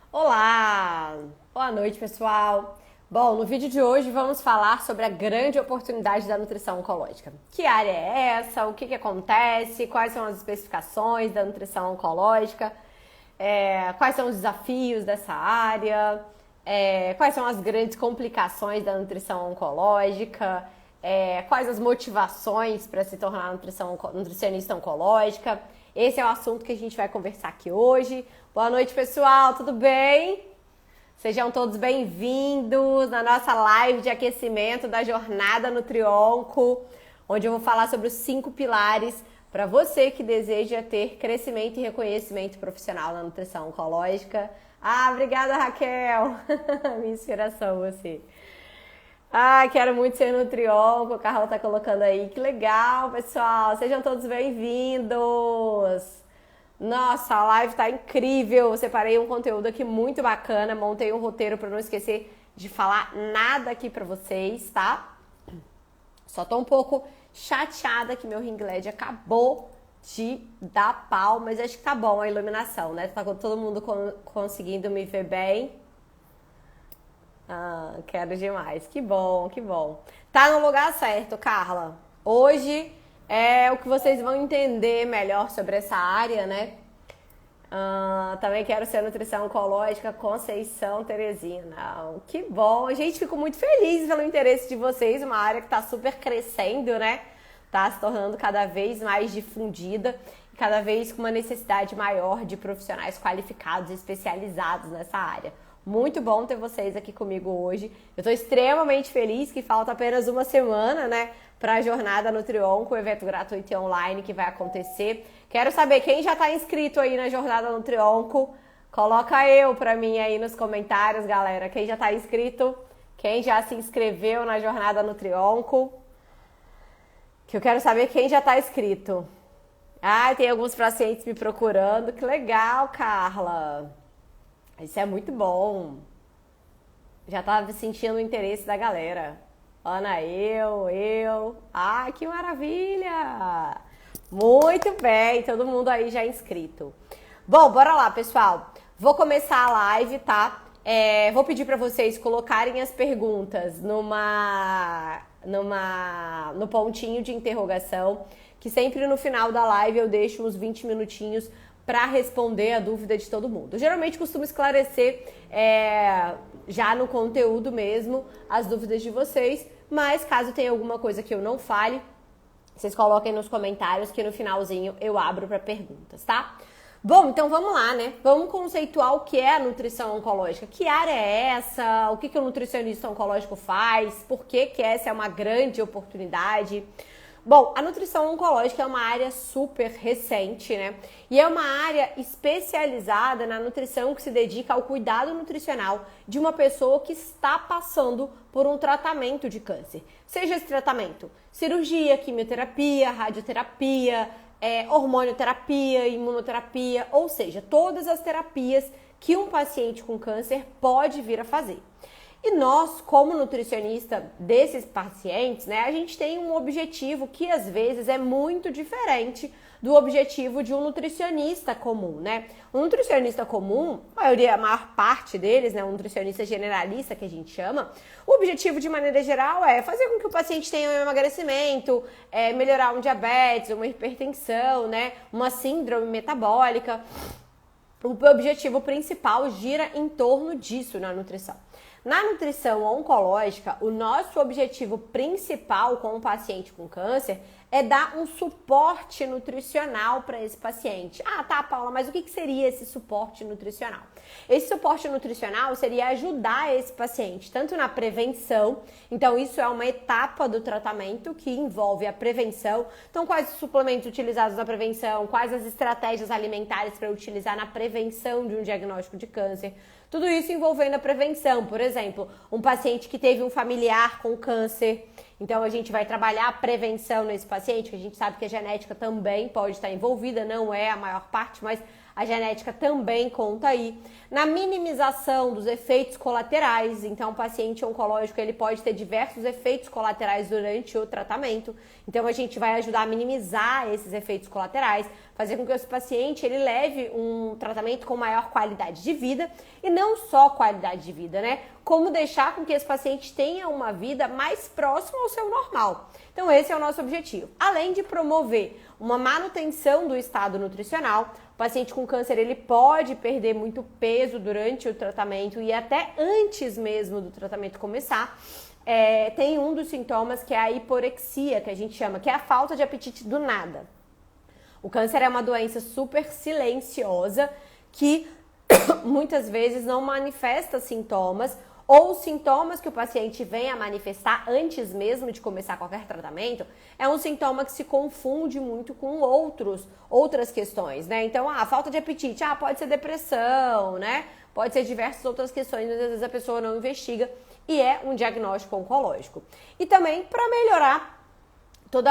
Olá! Boa noite, pessoal! Bom, no vídeo de hoje vamos falar sobre a grande oportunidade da nutrição oncológica. Que área é essa? O que acontece? Quais são as especificações da nutrição oncológica? Quais são os desafios dessa área? Quais são as grandes complicações da nutrição oncológica? Quais as motivações para se tornar nutricionista oncológica? Esse é o assunto que a gente vai conversar aqui hoje. Boa noite, pessoal, tudo bem? Sejam todos bem-vindos na nossa live de aquecimento da Jornada Nutrionco, onde eu vou falar sobre os 5 pilares para você que deseja ter crescimento e reconhecimento profissional na nutrição oncológica. Ah, obrigada, Raquel! Minha inspiração, você. Ah, quero muito ser nutrionco, a Carla tá colocando aí. Que legal, pessoal! Sejam todos bem-vindos! Nossa, a live tá incrível! Eu separei um conteúdo aqui muito bacana, montei um roteiro para não esquecer de falar nada aqui para vocês, tá? Só tô um pouco chateada que meu ring LED acabou de dar pau, mas acho que tá bom a iluminação, né? Tá todo mundo conseguindo me ver bem. Ah, quero demais. Que bom, que bom. Tá no lugar certo, Carla. Hoje é o que vocês vão entender melhor sobre essa área, né? Também quero ser nutrição oncológica Conceição Teresina. Que bom. Gente, fico muito feliz pelo interesse de vocês. Uma área que tá super crescendo, né? Tá se tornando cada vez mais difundida e cada vez com uma necessidade maior de profissionais qualificados e especializados nessa área. Muito bom ter vocês aqui comigo hoje. Eu tô extremamente feliz que falta apenas uma semana, né, para a Jornada Nutrionco, o evento gratuito e online que vai acontecer. Quero saber quem já tá inscrito aí na Jornada Nutrionco. Coloca eu pra mim aí nos comentários, galera. Quem já tá inscrito, quem já se inscreveu na Jornada Nutrionco. Que eu quero saber quem já tá inscrito. Ah, tem alguns pacientes me procurando. Que legal, Carla. Isso é muito bom. Já tava sentindo o interesse da galera. Ana, eu. Ai, que maravilha! Muito bem, todo mundo aí já inscrito. Bom, bora lá, pessoal. Vou começar a live, tá? Vou pedir para vocês colocarem as perguntas no pontinho de interrogação, que sempre no final da live eu deixo uns 20 minutinhos para responder a dúvida de todo mundo. Eu geralmente costumo esclarecer já no conteúdo mesmo as dúvidas de vocês, mas caso tenha alguma coisa que eu não fale, vocês coloquem nos comentários que no finalzinho eu abro para perguntas, tá? Bom, então vamos lá, né? Vamos conceituar o que é a nutrição oncológica. Que área é essa? O que o nutricionista oncológico faz? Por que essa é uma grande oportunidade? Bom, a nutrição oncológica é uma área super recente, né? E é uma área especializada na nutrição que se dedica ao cuidado nutricional de uma pessoa que está passando por um tratamento de câncer. Seja esse tratamento cirurgia, quimioterapia, radioterapia, hormonioterapia, imunoterapia, ou seja, todas as terapias que um paciente com câncer pode vir a fazer. E nós, como nutricionista desses pacientes, né, a gente tem um objetivo que às vezes é muito diferente do objetivo de um nutricionista comum, né? Um nutricionista comum, a maior parte deles, né, um nutricionista generalista que a gente chama, o objetivo de maneira geral é fazer com que o paciente tenha um emagrecimento, melhorar um diabetes, uma hipertensão, né, uma síndrome metabólica. O objetivo principal gira em torno disso na nutrição. Na nutrição oncológica, o nosso objetivo principal com o paciente com câncer é dar um suporte nutricional para esse paciente. Ah, tá, Paula, mas o que seria esse suporte nutricional? Esse suporte nutricional seria ajudar esse paciente tanto na prevenção, então isso é uma etapa do tratamento que envolve a prevenção. Então, quais os suplementos utilizados na prevenção, quais as estratégias alimentares para utilizar na prevenção de um diagnóstico de câncer. Tudo isso envolvendo a prevenção. Por exemplo, um paciente que teve um familiar com câncer, então a gente vai trabalhar a prevenção nesse paciente, que a gente sabe que a genética também pode estar envolvida, não é a maior parte, mas a genética também conta aí. Na minimização dos efeitos colaterais, então o paciente oncológico ele pode ter diversos efeitos colaterais durante o tratamento, então a gente vai ajudar a minimizar esses efeitos colaterais, fazer com que esse paciente ele leve um tratamento com maior qualidade de vida, e não só qualidade de vida, né? Como deixar com que esse paciente tenha uma vida mais próxima ao seu normal. Então esse é o nosso objetivo. Além de promover uma manutenção do estado nutricional, o paciente com câncer ele pode perder muito peso durante o tratamento e até antes mesmo do tratamento começar. Tem um dos sintomas que é a hiporexia, que a gente chama, que é a falta de apetite do nada. O câncer é uma doença super silenciosa que muitas vezes não manifesta sintomas, ou sintomas que o paciente vem a manifestar antes mesmo de começar qualquer tratamento, é um sintoma que se confunde muito com outras questões, né? Então, falta de apetite, pode ser depressão, né? Pode ser diversas outras questões, mas às vezes a pessoa não investiga e é um diagnóstico oncológico. E também para melhorar todo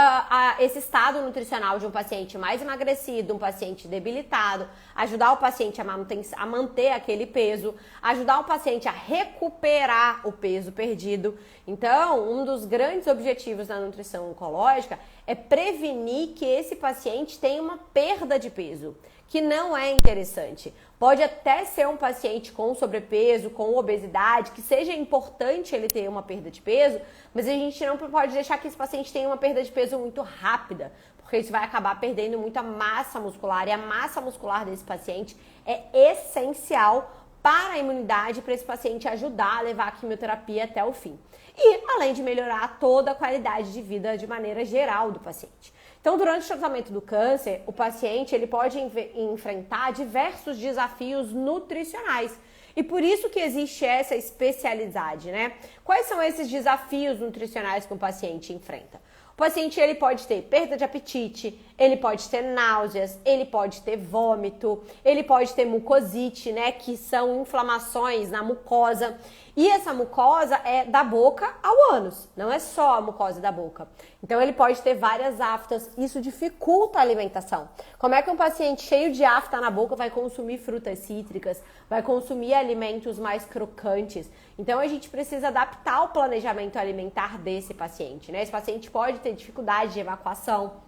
esse estado nutricional de um paciente mais emagrecido, um paciente debilitado, ajudar o paciente a manter aquele peso, ajudar o paciente a recuperar o peso perdido. Então, um dos grandes objetivos da nutrição oncológica é prevenir que esse paciente tenha uma perda de peso, que não é interessante. Pode até ser um paciente com sobrepeso, com obesidade, que seja importante ele ter uma perda de peso, mas a gente não pode deixar que esse paciente tenha uma perda de peso muito rápida, porque isso vai acabar perdendo muita massa muscular, e a massa muscular desse paciente é essencial para a imunidade, para esse paciente ajudar a levar a quimioterapia até o fim. E além de melhorar toda a qualidade de vida de maneira geral do paciente. Então, durante o tratamento do câncer, o paciente ele pode enfrentar diversos desafios nutricionais. E por isso que existe essa especialidade, né? Quais são esses desafios nutricionais que o paciente enfrenta? O paciente ele pode ter perda de apetite, ele pode ter náuseas, ele pode ter vômito, ele pode ter mucosite, né, que são inflamações na mucosa. E essa mucosa é da boca ao ânus, não é só a mucosa da boca. Então ele pode ter várias aftas, isso dificulta a alimentação. Como é que um paciente cheio de afta na boca vai consumir frutas cítricas, vai consumir alimentos mais crocantes? Então a gente precisa adaptar o planejamento alimentar desse paciente, né? Esse paciente pode ter dificuldade de evacuação,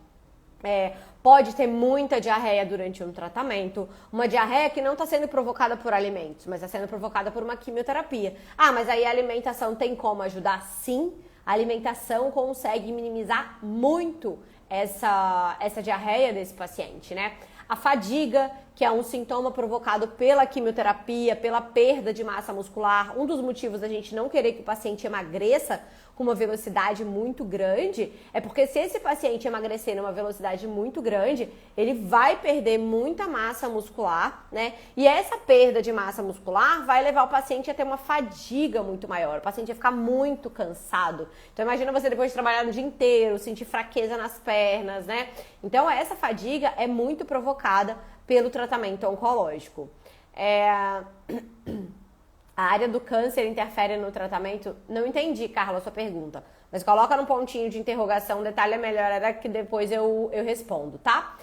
pode ter muita diarreia durante um tratamento, uma diarreia que não está sendo provocada por alimentos, mas está sendo provocada por uma quimioterapia. Mas aí a alimentação tem como ajudar? Sim, a alimentação consegue minimizar muito essa diarreia desse paciente, né? A fadiga, que é um sintoma provocado pela quimioterapia, pela perda de massa muscular. Um dos motivos da gente não querer que o paciente emagreça com uma velocidade muito grande é porque se esse paciente emagrecer numa velocidade muito grande, ele vai perder muita massa muscular, né? E essa perda de massa muscular vai levar o paciente a ter uma fadiga muito maior. O paciente vai ficar muito cansado. Então imagina você depois de trabalhar o dia inteiro, sentir fraqueza nas pernas, né? Então essa fadiga é muito provocada pelo tratamento oncológico. A área do câncer interfere no tratamento? Não entendi, Carla, a sua pergunta. Mas coloca num pontinho de interrogação, detalhe é melhor, era que depois eu respondo, tá?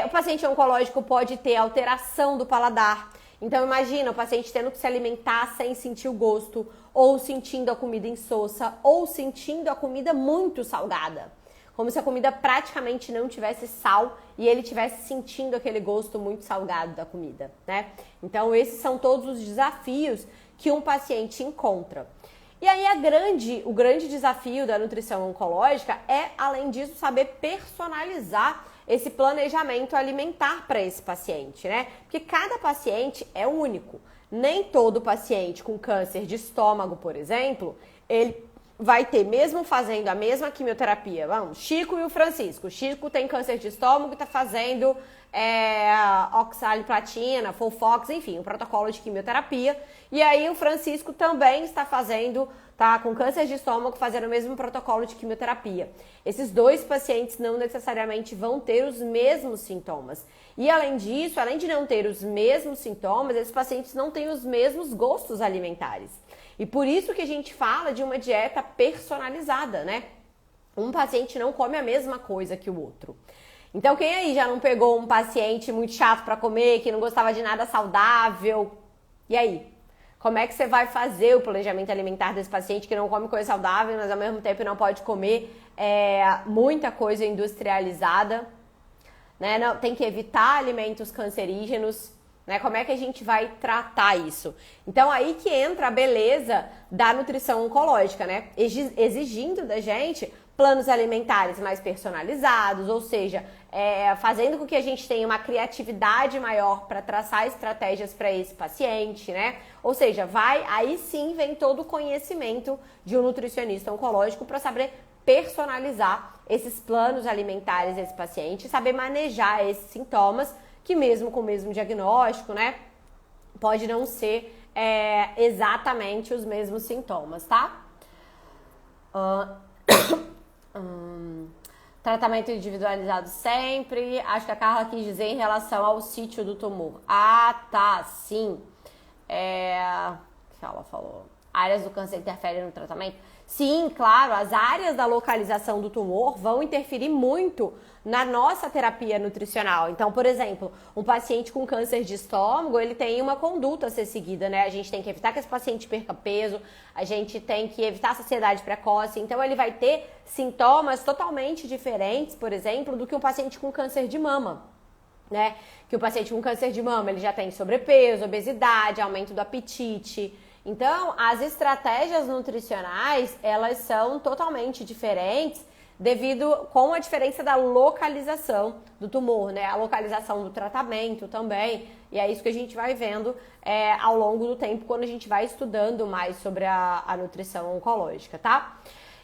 O paciente oncológico pode ter alteração do paladar. Então imagina o paciente tendo que se alimentar sem sentir o gosto, ou sentindo a comida insossa, ou sentindo a comida muito salgada. Como se a comida praticamente não tivesse sal e ele estivesse sentindo aquele gosto muito salgado da comida, né? Então esses são todos os desafios que um paciente encontra. E aí o grande desafio da nutrição oncológica é, além disso, saber personalizar esse planejamento alimentar para esse paciente, né? Porque cada paciente é único. Nem todo paciente com câncer de estômago, por exemplo, ele vai ter, mesmo fazendo a mesma quimioterapia. Vamos, Chico e o Francisco. Chico tem câncer de estômago e está fazendo oxaliplatina, Folfox, enfim, um protocolo de quimioterapia. E aí o Francisco também está fazendo, tá com câncer de estômago, fazendo o mesmo protocolo de quimioterapia. Esses dois pacientes não necessariamente vão ter os mesmos sintomas. E além disso, além de não ter os mesmos sintomas, esses pacientes não têm os mesmos gostos alimentares. E por isso que a gente fala de uma dieta personalizada, né? Um paciente não come a mesma coisa que o outro. Então, quem aí já não pegou um paciente muito chato para comer, que não gostava de nada saudável? E aí? Como é que você vai fazer o planejamento alimentar desse paciente que não come coisa saudável, mas ao mesmo tempo não pode comer muita coisa industrializada? Né? Não, tem que evitar alimentos cancerígenos. Né? Como é que a gente vai tratar isso? Então, aí que entra a beleza da nutrição oncológica, né? Exigindo da gente planos alimentares mais personalizados, ou seja, fazendo com que a gente tenha uma criatividade maior para traçar estratégias para esse paciente, né? Ou seja, aí sim vem todo o conhecimento de um nutricionista oncológico para saber personalizar esses planos alimentares desse paciente, saber manejar esses sintomas, que mesmo com o mesmo diagnóstico, né, pode não ser exatamente os mesmos sintomas, tá? Tratamento individualizado sempre. Acho que a Carla quis dizer em relação ao sítio do tumor. Ah, tá, sim. O que ela falou? Áreas do câncer interferem no tratamento? Sim, claro, as áreas da localização do tumor vão interferir muito na nossa terapia nutricional. Então, por exemplo, um paciente com câncer de estômago, ele tem uma conduta a ser seguida, né? A gente tem que evitar que esse paciente perca peso, a gente tem que evitar a saciedade precoce. Então, ele vai ter sintomas totalmente diferentes, por exemplo, do que um paciente com câncer de mama, né? Que o paciente com câncer de mama, ele já tem sobrepeso, obesidade, aumento do apetite. Então, as estratégias nutricionais, elas são totalmente diferentes com a diferença da localização do tumor, né? A localização do tratamento também. E é isso que a gente vai vendo ao longo do tempo, quando a gente vai estudando mais sobre a nutrição oncológica, tá?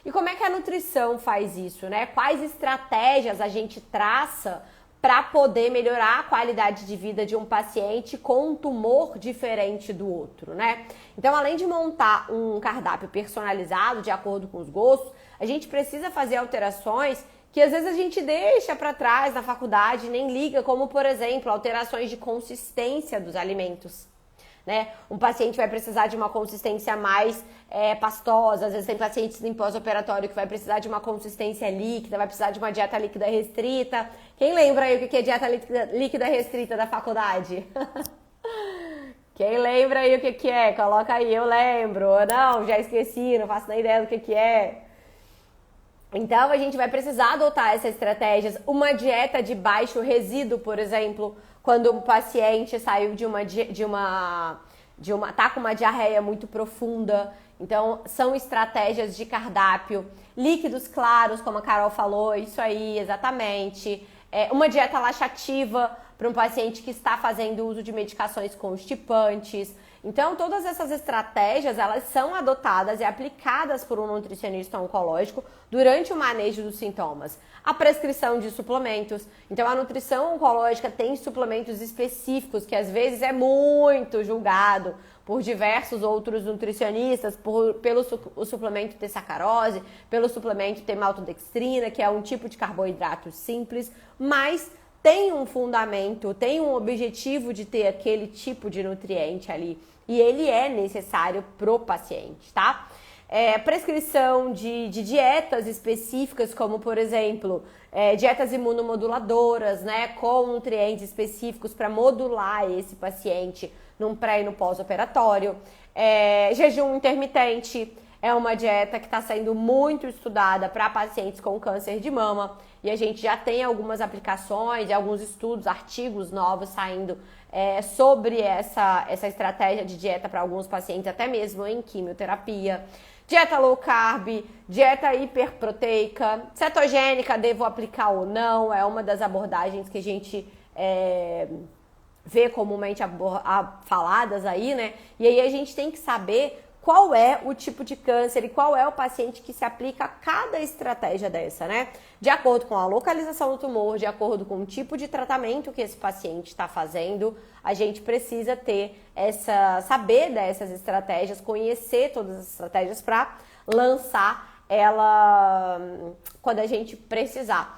E como é que a nutrição faz isso, né? Quais estratégias a gente traça para poder melhorar a qualidade de vida de um paciente com um tumor diferente do outro, né? Então, além de montar um cardápio personalizado de acordo com os gostos, a gente precisa fazer alterações que às vezes a gente deixa para trás na faculdade e nem liga, como, por exemplo, alterações de consistência dos alimentos. Né? Um paciente vai precisar de uma consistência mais pastosa, às vezes tem pacientes em pós-operatório que vai precisar de uma consistência líquida, vai precisar de uma dieta líquida restrita. Quem lembra aí o que é dieta líquida restrita da faculdade? Quem lembra aí o que é? Coloca aí, eu lembro. Não, já esqueci, não faço nem ideia do que é. Então, a gente vai precisar adotar essas estratégias. Uma dieta de baixo resíduo, por exemplo, quando um paciente saiu tá com uma diarreia muito profunda. Então, são estratégias de cardápio. Líquidos claros, como a Carol falou, isso aí, exatamente. Uma dieta laxativa para um paciente que está fazendo uso de medicações constipantes. Então, todas essas estratégias, elas são adotadas e aplicadas por um nutricionista oncológico durante o manejo dos sintomas. A prescrição de suplementos. Então, a nutrição oncológica tem suplementos específicos que às vezes é muito julgado por diversos outros nutricionistas, pelo suplemento T-sacarose, pelo suplemento T-maltodextrina, que é um tipo de carboidrato simples, mas tem um fundamento, tem um objetivo de ter aquele tipo de nutriente ali. E ele é necessário pro paciente, tá? Prescrição de dietas específicas, como, por exemplo, dietas imunomoduladoras, né? Com nutrientes específicos para modular esse paciente num pré e no pós-operatório. Jejum intermitente é uma dieta que está sendo muito estudada para pacientes com câncer de mama. E a gente já tem algumas aplicações, alguns estudos, artigos novos saindo sobre essa estratégia de dieta para alguns pacientes, até mesmo em quimioterapia. Dieta low carb, dieta hiperproteica, cetogênica, devo aplicar ou não? É uma das abordagens que a gente vê comumente faladas aí, né? E aí a gente tem que saber qual é o tipo de câncer e qual é o paciente que se aplica a cada estratégia dessa, né? De acordo com a localização do tumor, de acordo com o tipo de tratamento que esse paciente está fazendo, a gente precisa saber dessas estratégias, conhecer todas as estratégias para lançar ela quando a gente precisar.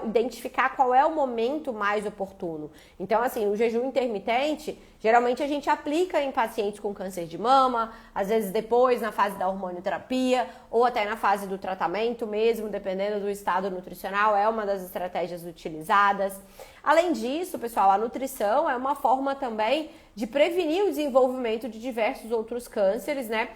identificar qual é o momento mais oportuno. Então, assim, o jejum intermitente, geralmente a gente aplica em pacientes com câncer de mama, às vezes depois na fase da hormonioterapia ou até na fase do tratamento mesmo, dependendo do estado nutricional, é uma das estratégias utilizadas. Além disso, pessoal, a nutrição é uma forma também de prevenir o desenvolvimento de diversos outros cânceres, né?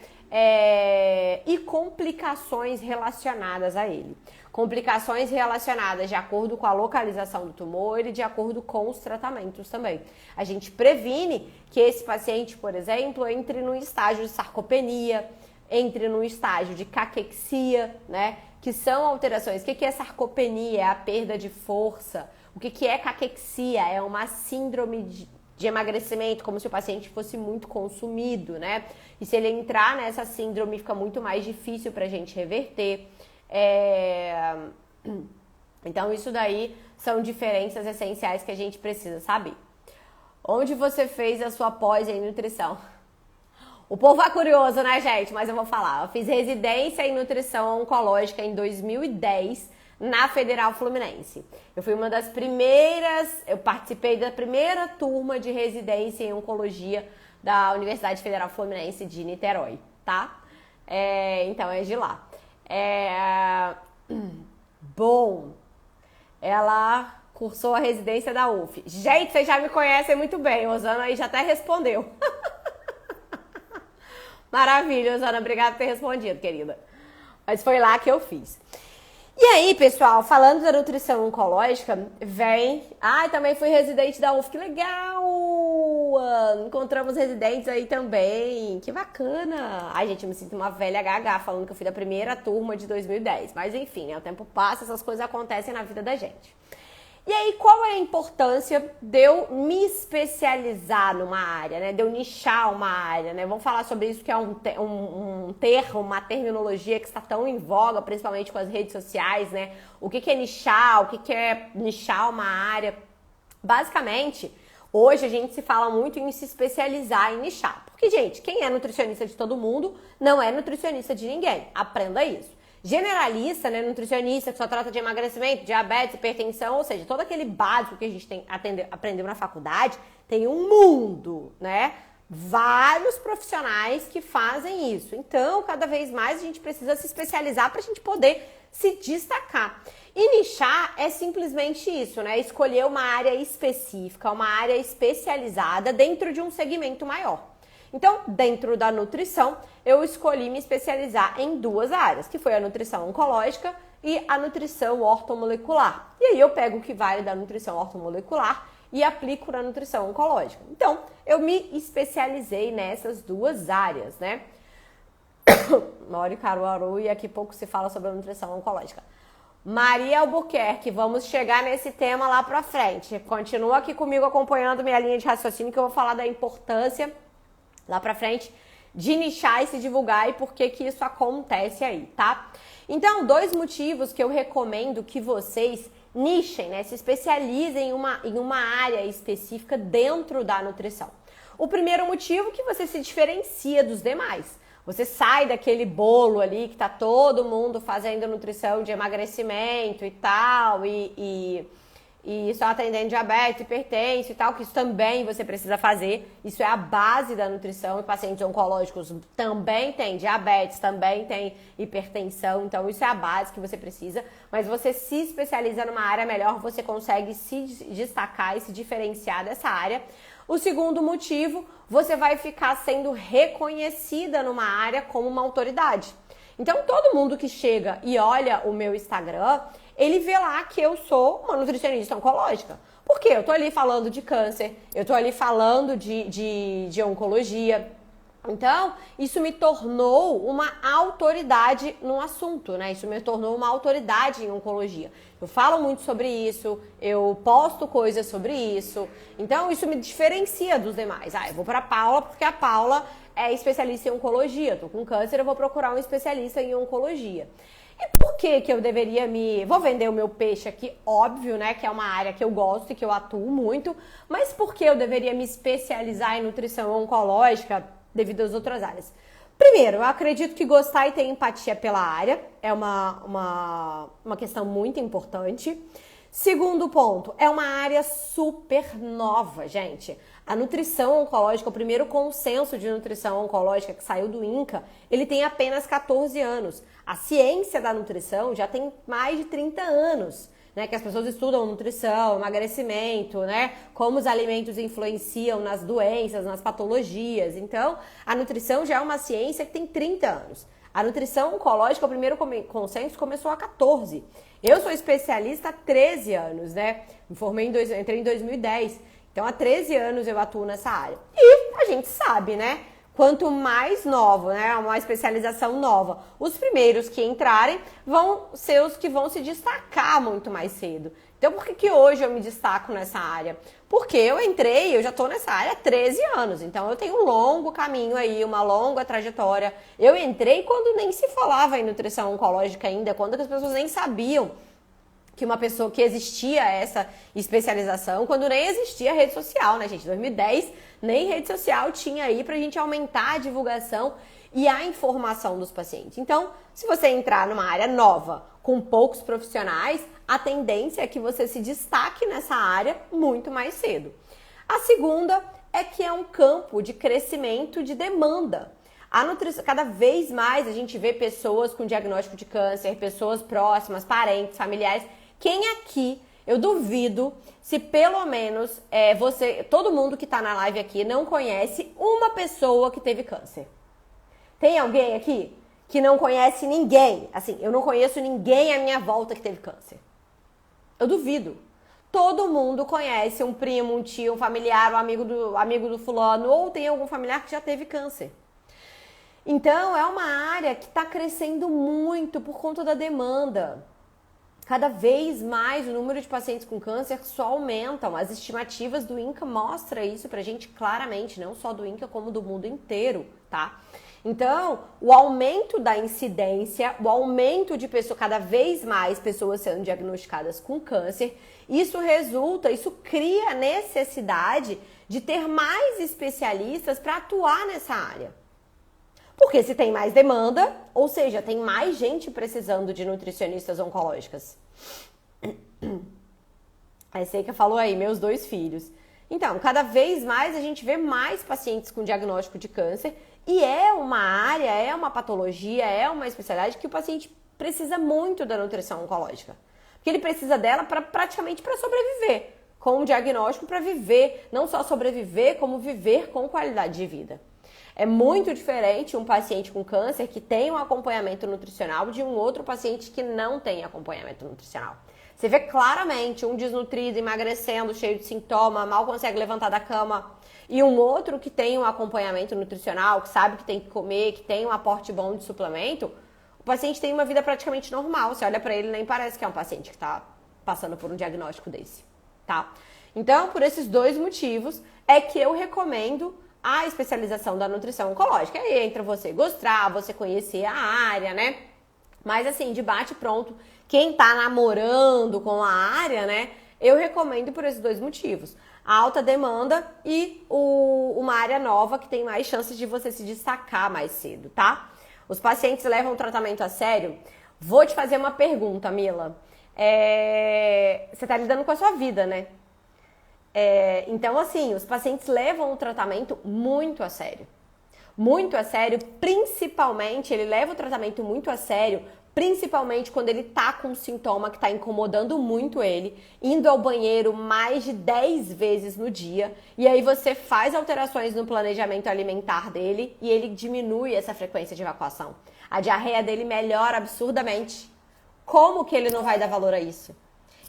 E complicações relacionadas a ele. Complicações relacionadas de acordo com a localização do tumor e de acordo com os tratamentos também. A gente previne que esse paciente, por exemplo, entre no estágio de sarcopenia, entre no estágio de caquexia, né? Que são alterações. O que é sarcopenia? É a perda de força. O que é caquexia? É uma síndrome de emagrecimento, como se o paciente fosse muito consumido, né? E se ele entrar nessa síndrome, fica muito mais difícil pra gente reverter. Então, isso daí são diferenças essenciais que a gente precisa saber. Onde você fez a sua pós em nutrição? O povo é curioso, né, gente? Mas eu vou falar. Eu fiz residência em nutrição oncológica em 2010 na Federal Fluminense. Eu fui uma das primeiras, eu participei da primeira turma de residência em oncologia da Universidade Federal Fluminense de Niterói, tá? Então é de lá. Bom, ela cursou a residência da UF. Gente, vocês já me conhecem muito bem. Osana aí já até respondeu. Maravilha, Osana. Obrigada por ter respondido, querida. Mas foi lá que eu fiz. E aí, pessoal, falando da nutrição oncológica, também fui residente da UF, que legal! Encontramos residentes aí também, que bacana! Ai, gente, eu me sinto uma velha gaga falando que eu fui da primeira turma de 2010. Mas enfim, né, o tempo passa, essas coisas acontecem na vida da gente. E aí, qual é a importância de eu me especializar numa área, né? De eu nichar uma área, né? Vamos falar sobre isso, que é um termo, uma terminologia que está tão em voga, principalmente com as redes sociais, né? O que é nichar, o que é nichar uma área. Basicamente, hoje a gente se fala muito em se especializar, em nichar. Porque, gente, quem é nutricionista de todo mundo não é nutricionista de ninguém. Aprenda isso. Generalista, né, nutricionista que só trata de emagrecimento, diabetes, hipertensão, ou seja, todo aquele básico que a gente aprendeu na faculdade, tem um mundo, né? Vários profissionais que fazem isso. Então, cada vez mais a gente precisa se especializar para a gente poder se destacar. E nichar é simplesmente isso, né? Escolher uma área específica, uma área especializada dentro de um segmento maior. Então, dentro da nutrição, eu escolhi me especializar em duas áreas, que foi a nutrição oncológica e a nutrição ortomolecular. E aí eu pego o que vale da nutrição ortomolecular e aplico na nutrição oncológica. Então, eu me especializei nessas duas áreas, né? Moro Caruaru, e aqui pouco se fala sobre a nutrição oncológica. Maria Albuquerque, vamos chegar nesse tema lá pra frente. Continua aqui comigo acompanhando minha linha de raciocínio, que eu vou falar da importância lá pra frente de nichar e se divulgar e por que isso acontece aí, tá? Então, 2 motivos que eu recomendo que vocês nichem, né? Se especializem em uma área específica dentro da nutrição. O primeiro motivo é que você se diferencia dos demais. Você sai daquele bolo ali que tá todo mundo fazendo nutrição de emagrecimento e tal, e só atendendo diabetes, hipertensão e tal, que isso também você precisa fazer. Isso é a base da nutrição, e pacientes oncológicos também têm diabetes, também têm hipertensão, então isso é a base que você precisa. Mas você se especializa numa área melhor, você consegue se destacar e se diferenciar dessa área. O segundo motivo, você vai ficar sendo reconhecida numa área como uma autoridade. Então, todo mundo que chega e olha o meu Instagram, ele vê lá que eu sou uma nutricionista oncológica. Por quê? Eu tô ali falando de câncer, eu tô ali falando de oncologia. Então, isso me tornou uma autoridade no assunto, né? Isso me tornou uma autoridade em oncologia. Eu falo muito sobre isso, eu posto coisas sobre isso. Então, isso me diferencia dos demais. Eu vou pra Paula porque a Paula é especialista em oncologia. Eu tô com câncer, eu vou procurar um especialista em oncologia. E por que eu deveria Vou vender o meu peixe aqui, óbvio, né? Que é uma área que eu gosto e que eu atuo muito. Mas por que eu deveria me especializar em nutrição oncológica devido às outras áreas? Primeiro, eu acredito que gostar e ter empatia pela área é uma questão muito importante. Segundo ponto, é uma área super nova, gente. A nutrição oncológica, o primeiro consenso de nutrição oncológica que saiu do INCA, ele tem apenas 14 anos. A ciência da nutrição já tem mais de 30 anos, né? Que as pessoas estudam nutrição, emagrecimento, né? Como os alimentos influenciam nas doenças, nas patologias. Então, a nutrição já é uma ciência que tem 30 anos. A nutrição oncológica, o primeiro consenso começou há 14. Eu sou especialista há 13 anos, né? Me formei entrei em 2010. Então, há 13 anos eu atuo nessa área. E a gente sabe, né? Quanto mais novo, né? Uma especialização nova. Os primeiros que entrarem vão ser os que vão se destacar muito mais cedo. Então, por que hoje eu me destaco nessa área? Porque eu já estou nessa área há 13 anos. Então, eu tenho um longo caminho aí, uma longa trajetória. Eu entrei quando nem se falava em nutrição oncológica ainda, quando as pessoas nem sabiam que existia essa especialização, quando nem existia rede social, né, gente? Em 2010, nem rede social tinha aí pra gente aumentar a divulgação e a informação dos pacientes. Então, se você entrar numa área nova, com poucos profissionais, a tendência é que você se destaque nessa área muito mais cedo. A segunda é que é um campo de crescimento de demanda. A nutrição, cada vez mais a gente vê pessoas com diagnóstico de câncer, pessoas próximas, parentes, familiares. Quem aqui, eu duvido, se pelo menos todo mundo que está na live aqui não conhece uma pessoa que teve câncer. Tem alguém aqui que não conhece ninguém? Assim, eu não conheço ninguém à minha volta que teve câncer. Eu duvido. Todo mundo conhece um primo, um tio, um familiar, um amigo do fulano, ou tem algum familiar que já teve câncer. Então, é uma área que está crescendo muito por conta da demanda. Cada vez mais o número de pacientes com câncer só aumentam. As estimativas do INCA mostram isso pra gente claramente, não só do INCA, como do mundo inteiro, tá? Então, o aumento da incidência, o aumento de cada vez mais pessoas sendo diagnosticadas com câncer, isso cria a necessidade de ter mais especialistas para atuar nessa área. Porque se tem mais demanda, ou seja, tem mais gente precisando de nutricionistas oncológicas. A Seika falou aí, meus 2 filhos. Então, cada vez mais a gente vê mais pacientes com diagnóstico de câncer e é uma área, é uma patologia, é uma especialidade que o paciente precisa muito da nutrição oncológica. Porque ele precisa dela praticamente para sobreviver, com o diagnóstico para viver, não só sobreviver, como viver com qualidade de vida. É muito diferente um paciente com câncer que tem um acompanhamento nutricional de um outro paciente que não tem acompanhamento nutricional. Você vê claramente um desnutrido, emagrecendo, cheio de sintoma, mal consegue levantar da cama, e um outro que tem um acompanhamento nutricional, que sabe que tem que comer, que tem um aporte bom de suplemento, o paciente tem uma vida praticamente normal. Você olha pra ele e nem parece que é um paciente que tá passando por um diagnóstico desse, tá? Então, por esses 2 motivos, é que eu recomendo a especialização da nutrição oncológica. Aí entra você gostar, você conhecer a área, né? Mas assim, de bate pronto, quem tá namorando com a área, né? Eu recomendo por esses 2 motivos. A alta demanda e uma área nova que tem mais chances de você se destacar mais cedo, tá? Os pacientes levam o tratamento a sério? Vou te fazer uma pergunta, Mila. Você tá lidando com a sua vida, né? Então, assim, os pacientes levam o tratamento muito a sério. Muito a sério, principalmente, ele leva o tratamento muito a sério, principalmente quando ele tá com um sintoma que tá incomodando muito ele, indo ao banheiro mais de 10 vezes no dia, e aí você faz alterações no planejamento alimentar dele e ele diminui essa frequência de evacuação. A diarreia dele melhora absurdamente. Como que ele não vai dar valor a isso?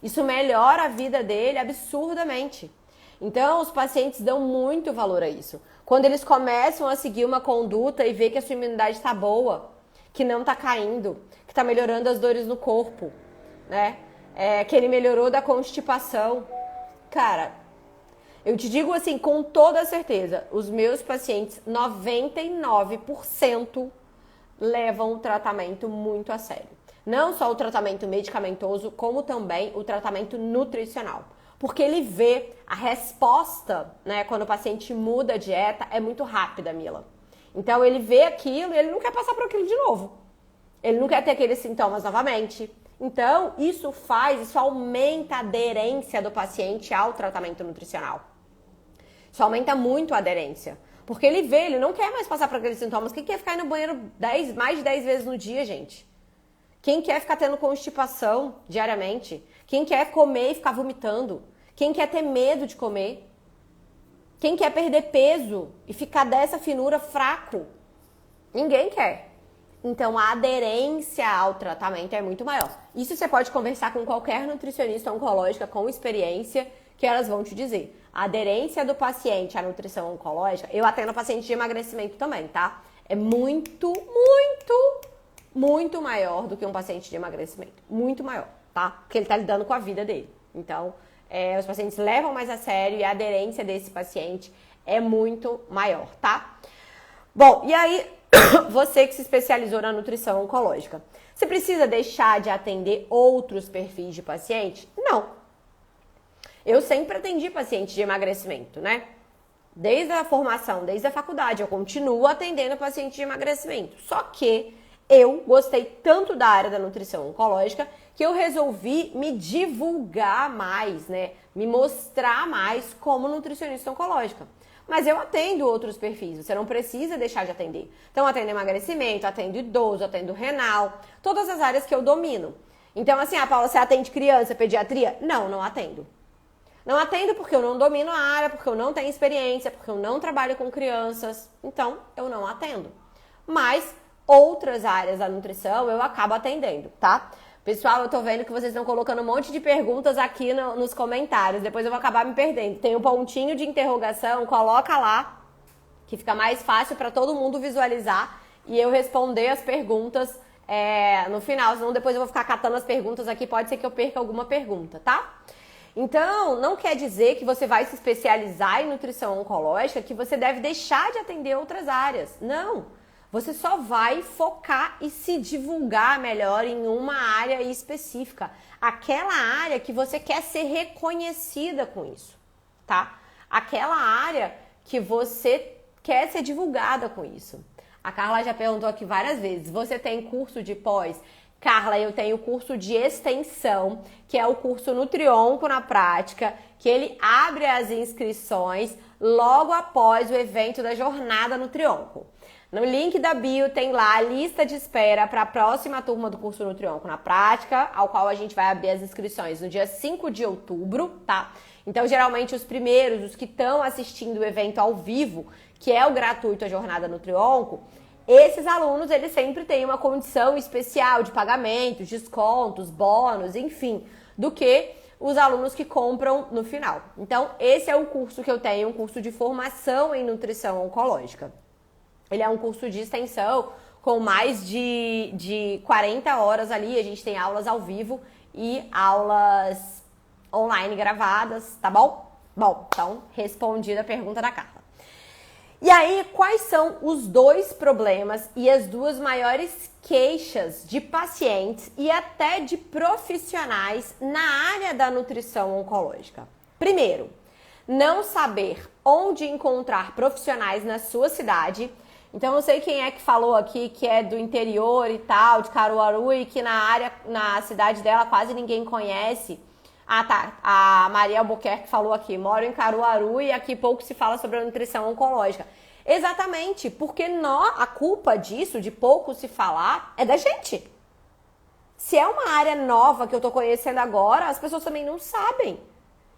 Isso melhora a vida dele absurdamente. Então, os pacientes dão muito valor a isso. Quando eles começam a seguir uma conduta e ver que a sua imunidade está boa, que não está caindo, que está melhorando as dores no corpo, né? Que ele melhorou da constipação. Cara, eu te digo assim, com toda certeza, os meus pacientes, 99% levam o tratamento muito a sério. Não só o tratamento medicamentoso, como também o tratamento nutricional. Porque ele vê a resposta, né, quando o paciente muda a dieta, é muito rápida, Mila. Então ele vê aquilo e ele não quer passar por aquilo de novo. Ele não quer ter aqueles sintomas novamente. Então, isso aumenta a aderência do paciente ao tratamento nutricional. Isso aumenta muito a aderência. Porque ele não quer mais passar por aqueles sintomas. Quem quer ficar indo no banheiro mais de 10 vezes no dia, gente? Quem quer ficar tendo constipação diariamente? Quem quer comer e ficar vomitando? Quem quer ter medo de comer? Quem quer perder peso e ficar dessa finura fraco? Ninguém quer. Então, a aderência ao tratamento é muito maior. Isso você pode conversar com qualquer nutricionista oncológica com experiência, que elas vão te dizer. A aderência do paciente à nutrição oncológica, eu atendo paciente de emagrecimento também, tá? É muito, muito, muito maior do que um paciente de emagrecimento. Muito maior, tá? Porque ele tá lidando com a vida dele. Então, os pacientes levam mais a sério e a aderência desse paciente é muito maior, tá? Bom, e aí, você que se especializou na nutrição oncológica, você precisa deixar de atender outros perfis de paciente? Não. Eu sempre atendi paciente de emagrecimento, né? Desde a formação, desde a faculdade, eu continuo atendendo paciente de emagrecimento. Só que eu gostei tanto da área da nutrição oncológica que eu resolvi me divulgar mais, né? Me mostrar mais como nutricionista oncológica. Mas eu atendo outros perfis, você não precisa deixar de atender. Então, eu atendo emagrecimento, atendo idoso, atendo renal, todas as áreas que eu domino. Então, assim, Paula, você atende criança, pediatria? Não, não atendo. Não atendo porque eu não domino a área, porque eu não tenho experiência, porque eu não trabalho com crianças. Então, eu não atendo. Mas outras áreas da nutrição eu acabo atendendo, tá? Pessoal, eu tô vendo que vocês estão colocando um monte de perguntas aqui nos comentários. Depois eu vou acabar me perdendo. Tem um pontinho de interrogação, coloca lá, que fica mais fácil para todo mundo visualizar e eu responder as perguntas no final. Senão depois eu vou ficar catando as perguntas aqui, pode ser que eu perca alguma pergunta, tá? Então, não quer dizer que você vai se especializar em nutrição oncológica, que você deve deixar de atender outras áreas. Não! Você só vai focar e se divulgar melhor em uma área específica. Aquela área que você quer ser reconhecida com isso, tá? Aquela área que você quer ser divulgada com isso. A Carla já perguntou aqui várias vezes, você tem curso de pós? Carla, eu tenho curso de extensão, que é o curso Nutrionco na prática, que ele abre as inscrições logo após o evento da jornada Nutrionco. No link da bio tem lá a lista de espera para a próxima turma do curso Nutrionco na prática, ao qual a gente vai abrir as inscrições no dia 5 de outubro, tá? Então, geralmente, os primeiros, os que estão assistindo o evento ao vivo, que é o gratuito a jornada Nutrionco, esses alunos, eles sempre têm uma condição especial de pagamentos, descontos, bônus, enfim, do que os alunos que compram no final. Então, esse é o curso que eu tenho, um curso de formação em nutrição oncológica. Ele é um curso de extensão com mais de 40 horas ali. A gente tem aulas ao vivo e aulas online gravadas, tá bom? Bom, então, respondida a pergunta da Carla. E aí, quais são os dois problemas e as duas maiores queixas de pacientes e até de profissionais na área da nutrição oncológica? Primeiro, não saber onde encontrar profissionais na sua cidade. Então, não sei quem é que falou aqui que é do interior e tal, de Caruaru, e que na cidade dela quase ninguém conhece. Ah, tá. A Maria Albuquerque falou aqui, moro em Caruaru e aqui pouco se fala sobre a nutrição oncológica. Exatamente, porque a culpa disso, de pouco se falar, é da gente. Se é uma área nova que eu tô conhecendo agora, as pessoas também não sabem.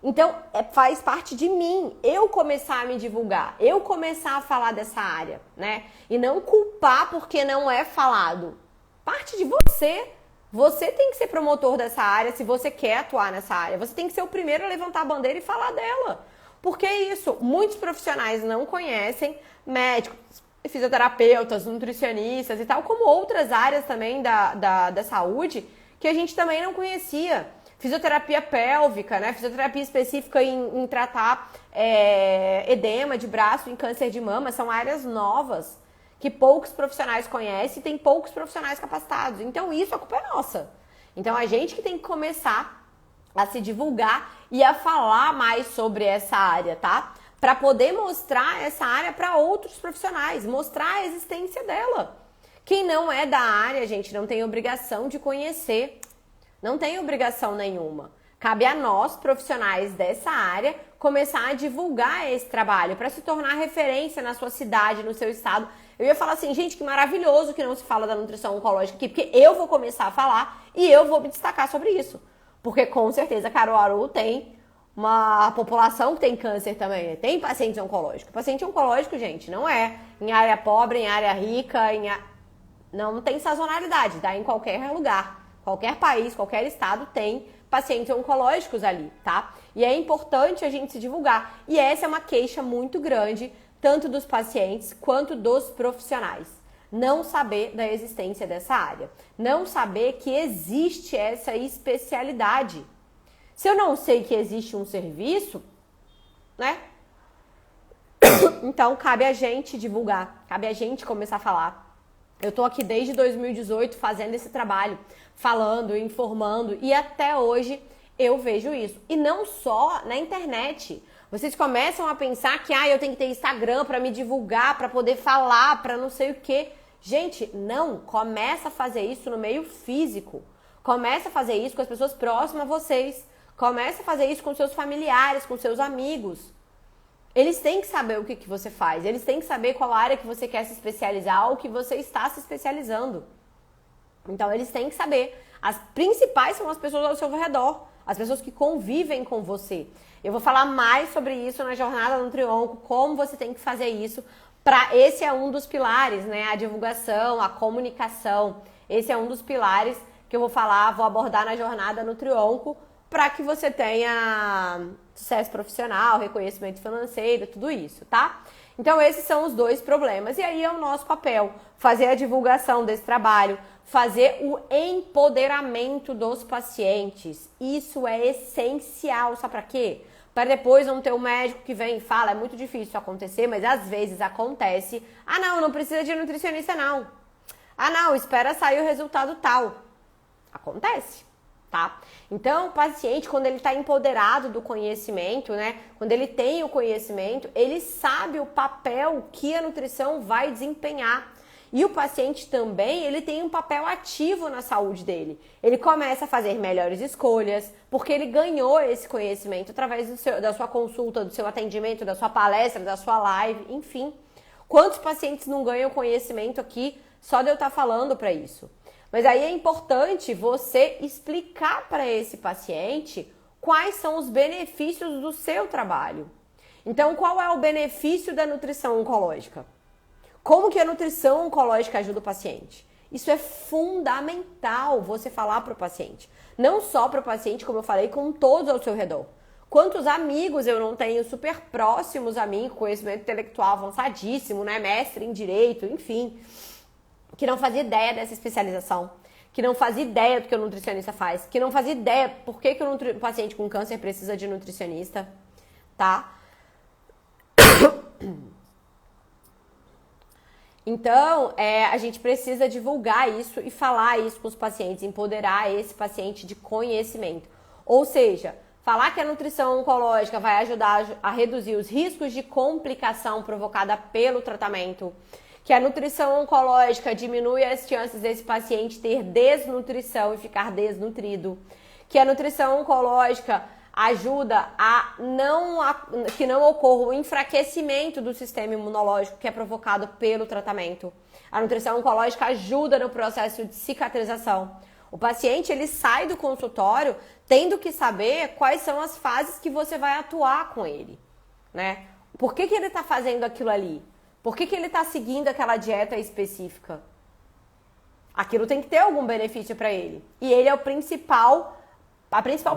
Então, faz parte de mim, eu começar a me divulgar, eu começar a falar dessa área, né? E não culpar porque não é falado. Parte de você. Você tem que ser promotor dessa área se você quer atuar nessa área. Você tem que ser o primeiro a levantar a bandeira e falar dela. Porque é isso, muitos profissionais não conhecem, médicos, fisioterapeutas, nutricionistas e tal, como outras áreas também da saúde, que a gente também não conhecia. Fisioterapia pélvica, né? Fisioterapia específica em tratar edema de braço, em câncer de mama, são áreas novas que poucos profissionais conhecem e tem poucos profissionais capacitados. Então, isso, a culpa é nossa. Então, a gente que tem que começar a se divulgar e a falar mais sobre essa área, tá? para poder mostrar essa área para outros profissionais, mostrar a existência dela. Quem não é da área, gente, não tem obrigação de conhecer. Não tem obrigação nenhuma. Cabe a nós, profissionais dessa área, começar a divulgar esse trabalho para se tornar referência na sua cidade, no seu estado. Eu ia falar assim, gente, que maravilhoso que não se fala da nutrição oncológica aqui, porque eu vou começar a falar e eu vou me destacar sobre isso. Porque com certeza Caruaru tem uma população que tem câncer também, né? Tem pacientes oncológicos. Paciente oncológico, gente, não é em área pobre, em área rica, não tem sazonalidade, dá em qualquer lugar. Qualquer país, qualquer estado tem pacientes oncológicos ali, tá? E é importante a gente se divulgar. E essa é uma queixa muito grande, tanto dos pacientes quanto dos profissionais. Não saber da existência dessa área. Não saber que existe essa especialidade. Se eu não sei que existe um serviço, né? Então, cabe a gente divulgar. Cabe a gente começar a falar. Eu tô aqui desde 2018 fazendo esse trabalho, falando, informando, e até hoje eu vejo isso. E não só na internet. Vocês começam a pensar que eu tenho que ter Instagram para me divulgar, para poder falar, para não sei o quê. Gente, não. Começa a fazer isso no meio físico. Começa a fazer isso com as pessoas próximas a vocês. Começa a fazer isso com seus familiares, com seus amigos. Eles têm que saber o que você faz. Eles têm que saber qual área que você quer se especializar ou que você está se especializando. Então, eles têm que saber. As principais são as pessoas ao seu redor. As pessoas que convivem com você. Eu vou falar mais sobre isso na Jornada Nutrionco, como você tem que fazer isso. Esse é um dos pilares, né? A divulgação, a comunicação. Esse é um dos pilares que eu vou abordar na Jornada Nutrionco, para que você tenha sucesso profissional, reconhecimento financeiro, tudo isso, tá? Então, esses são os dois problemas. E aí é o nosso papel, fazer a divulgação desse trabalho, fazer o empoderamento dos pacientes. Isso é essencial, sabe para quê? Para depois não ter um médico que vem e fala, é muito difícil isso acontecer, mas às vezes acontece. Não precisa de nutricionista não. Não, espera sair o resultado tal. Acontece. Tá? Então, o paciente, quando ele está empoderado do conhecimento, né? Quando ele tem o conhecimento, ele sabe o papel que a nutrição vai desempenhar. E o paciente também, ele tem um papel ativo na saúde dele. Ele começa a fazer melhores escolhas, porque ele ganhou esse conhecimento através da sua consulta, do seu atendimento, da sua palestra, da sua live, enfim. Quantos pacientes não ganham conhecimento aqui só de eu estar falando para isso? Mas aí é importante você explicar para esse paciente quais são os benefícios do seu trabalho. Então, qual é o benefício da nutrição oncológica? Como que a nutrição oncológica ajuda o paciente? Isso é fundamental você falar para o paciente. Não só para o paciente, como eu falei, com todos ao seu redor. Quantos amigos eu não tenho super próximos a mim, com conhecimento intelectual avançadíssimo, né? Mestre em direito, enfim, que não fazia ideia dessa especialização, que não fazia ideia do que o nutricionista faz, que não fazia ideia por que o paciente com câncer precisa de nutricionista, tá? Então, a gente precisa divulgar isso e falar isso com os pacientes, empoderar esse paciente de conhecimento. Ou seja, falar que a nutrição oncológica vai ajudar a reduzir os riscos de complicação provocada pelo tratamento, que a nutrição oncológica diminui as chances desse paciente ter desnutrição e ficar desnutrido, que a nutrição oncológica ajuda que não ocorra o enfraquecimento do sistema imunológico que é provocado pelo tratamento. A nutrição oncológica ajuda no processo de cicatrização. O paciente, ele sai do consultório tendo que saber quais são as fases que você vai atuar com ele, né? Por que ele está fazendo aquilo ali? Por que ele está seguindo aquela dieta específica? Aquilo tem que ter algum benefício para ele. E ele é a principal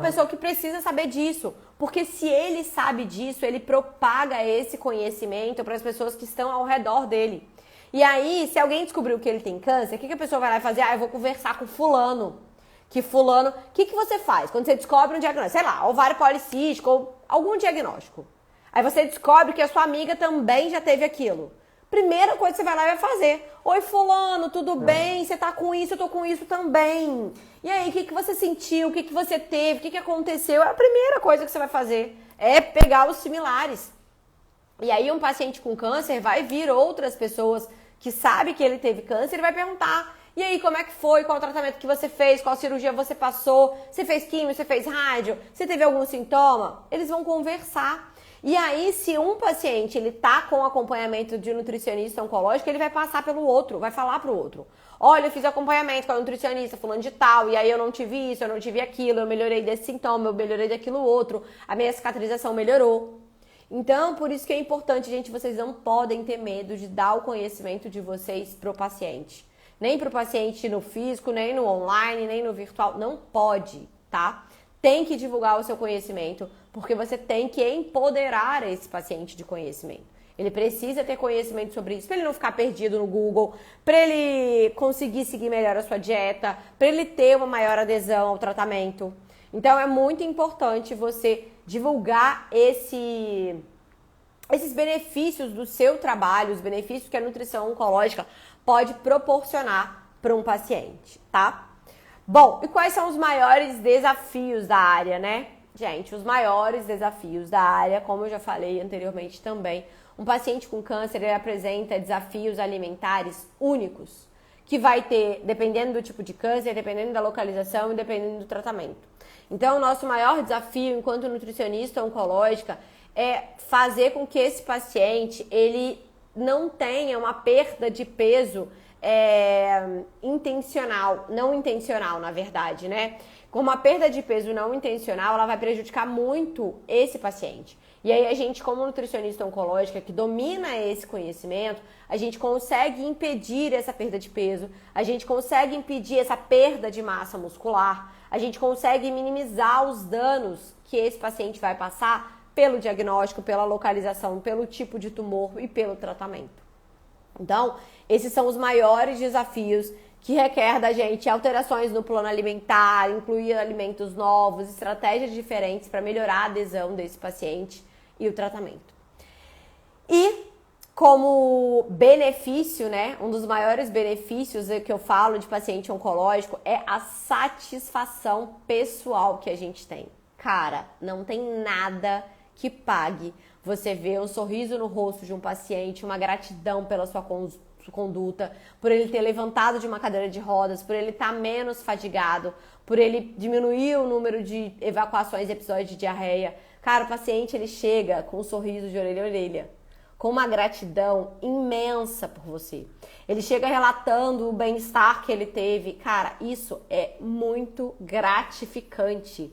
pessoa que precisa saber disso. Porque se ele sabe disso, ele propaga esse conhecimento para as pessoas que estão ao redor dele. E aí, se alguém descobriu que ele tem câncer, o que a pessoa vai lá fazer? Eu vou conversar com fulano. O que você faz quando você descobre um diagnóstico? Sei lá, ovário policístico ou algum diagnóstico. Aí você descobre que a sua amiga também já teve aquilo. Primeira coisa que você vai lá e vai fazer. Oi, fulano, tudo bem? Você tá com isso, eu tô com isso também. E aí, o que você sentiu? O que você teve? O que aconteceu? A primeira coisa que você vai fazer é pegar os similares. E aí um paciente com câncer vai vir outras pessoas que sabem que ele teve câncer e vai perguntar: e aí, como é que foi? Qual o tratamento que você fez? Qual cirurgia você passou? Você fez químio? Você fez rádio? Você teve algum sintoma? Eles vão conversar. E aí, se um paciente ele tá com acompanhamento de nutricionista oncológico, ele vai passar pelo outro, vai falar pro outro: olha, eu fiz acompanhamento com a nutricionista fulano de tal, e aí eu não tive isso, eu não tive aquilo, eu melhorei desse sintoma, eu melhorei daquilo outro, a minha cicatrização melhorou. Então, por isso que é importante, gente, vocês não podem ter medo de dar o conhecimento de vocês pro paciente. Nem pro paciente no físico, nem no online, nem no virtual. Não pode, tá? Tem que divulgar o seu conhecimento, porque você tem que empoderar esse paciente de conhecimento. Ele precisa ter conhecimento sobre isso, para ele não ficar perdido no Google, para ele conseguir seguir melhor a sua dieta, para ele ter uma maior adesão ao tratamento. Então, é muito importante você divulgar esses benefícios do seu trabalho, os benefícios que a nutrição oncológica pode proporcionar para um paciente, tá? Bom, e quais são os maiores desafios da área, né? Gente, os maiores desafios da área, como eu já falei anteriormente também, um paciente com câncer, ele apresenta desafios alimentares únicos, que vai ter, dependendo do tipo de câncer, dependendo da localização e dependendo do tratamento. Então, o nosso maior desafio enquanto nutricionista oncológica é fazer com que esse paciente, ele não tenha uma perda de peso intencional, não intencional, na verdade, né? Com uma perda de peso não intencional, ela vai prejudicar muito esse paciente. E aí a gente, como nutricionista oncológica, que domina esse conhecimento, a gente consegue impedir essa perda de peso, a gente consegue impedir essa perda de massa muscular, a gente consegue minimizar os danos que esse paciente vai passar pelo diagnóstico, pela localização, pelo tipo de tumor e pelo tratamento. Então, esses são os maiores desafios que requer da gente alterações no plano alimentar, incluir alimentos novos, estratégias diferentes para melhorar a adesão desse paciente e o tratamento. E como benefício, né, um dos maiores benefícios que eu falo de paciente oncológico é a satisfação pessoal que a gente tem. Cara, não tem nada que pague você ver um sorriso no rosto de um paciente, uma gratidão pela sua conduta, por ele ter levantado de uma cadeira de rodas, por ele estar menos fadigado, por ele diminuir o número de evacuações e episódios de diarreia. Cara, o paciente ele chega com um sorriso de orelha a orelha, com uma gratidão imensa por você. Ele chega relatando o bem-estar que ele teve. Cara, isso é muito gratificante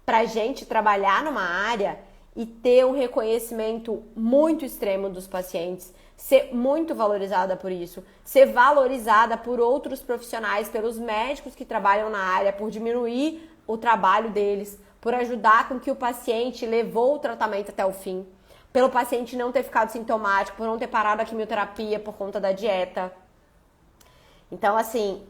pra gente trabalhar numa área e ter um reconhecimento muito extremo dos pacientes, ser muito valorizada por isso, ser valorizada por outros profissionais, pelos médicos que trabalham na área, por diminuir o trabalho deles, por ajudar com que o paciente levou o tratamento até o fim, pelo paciente não ter ficado sintomático, por não ter parado a quimioterapia por conta da dieta. Então, assim,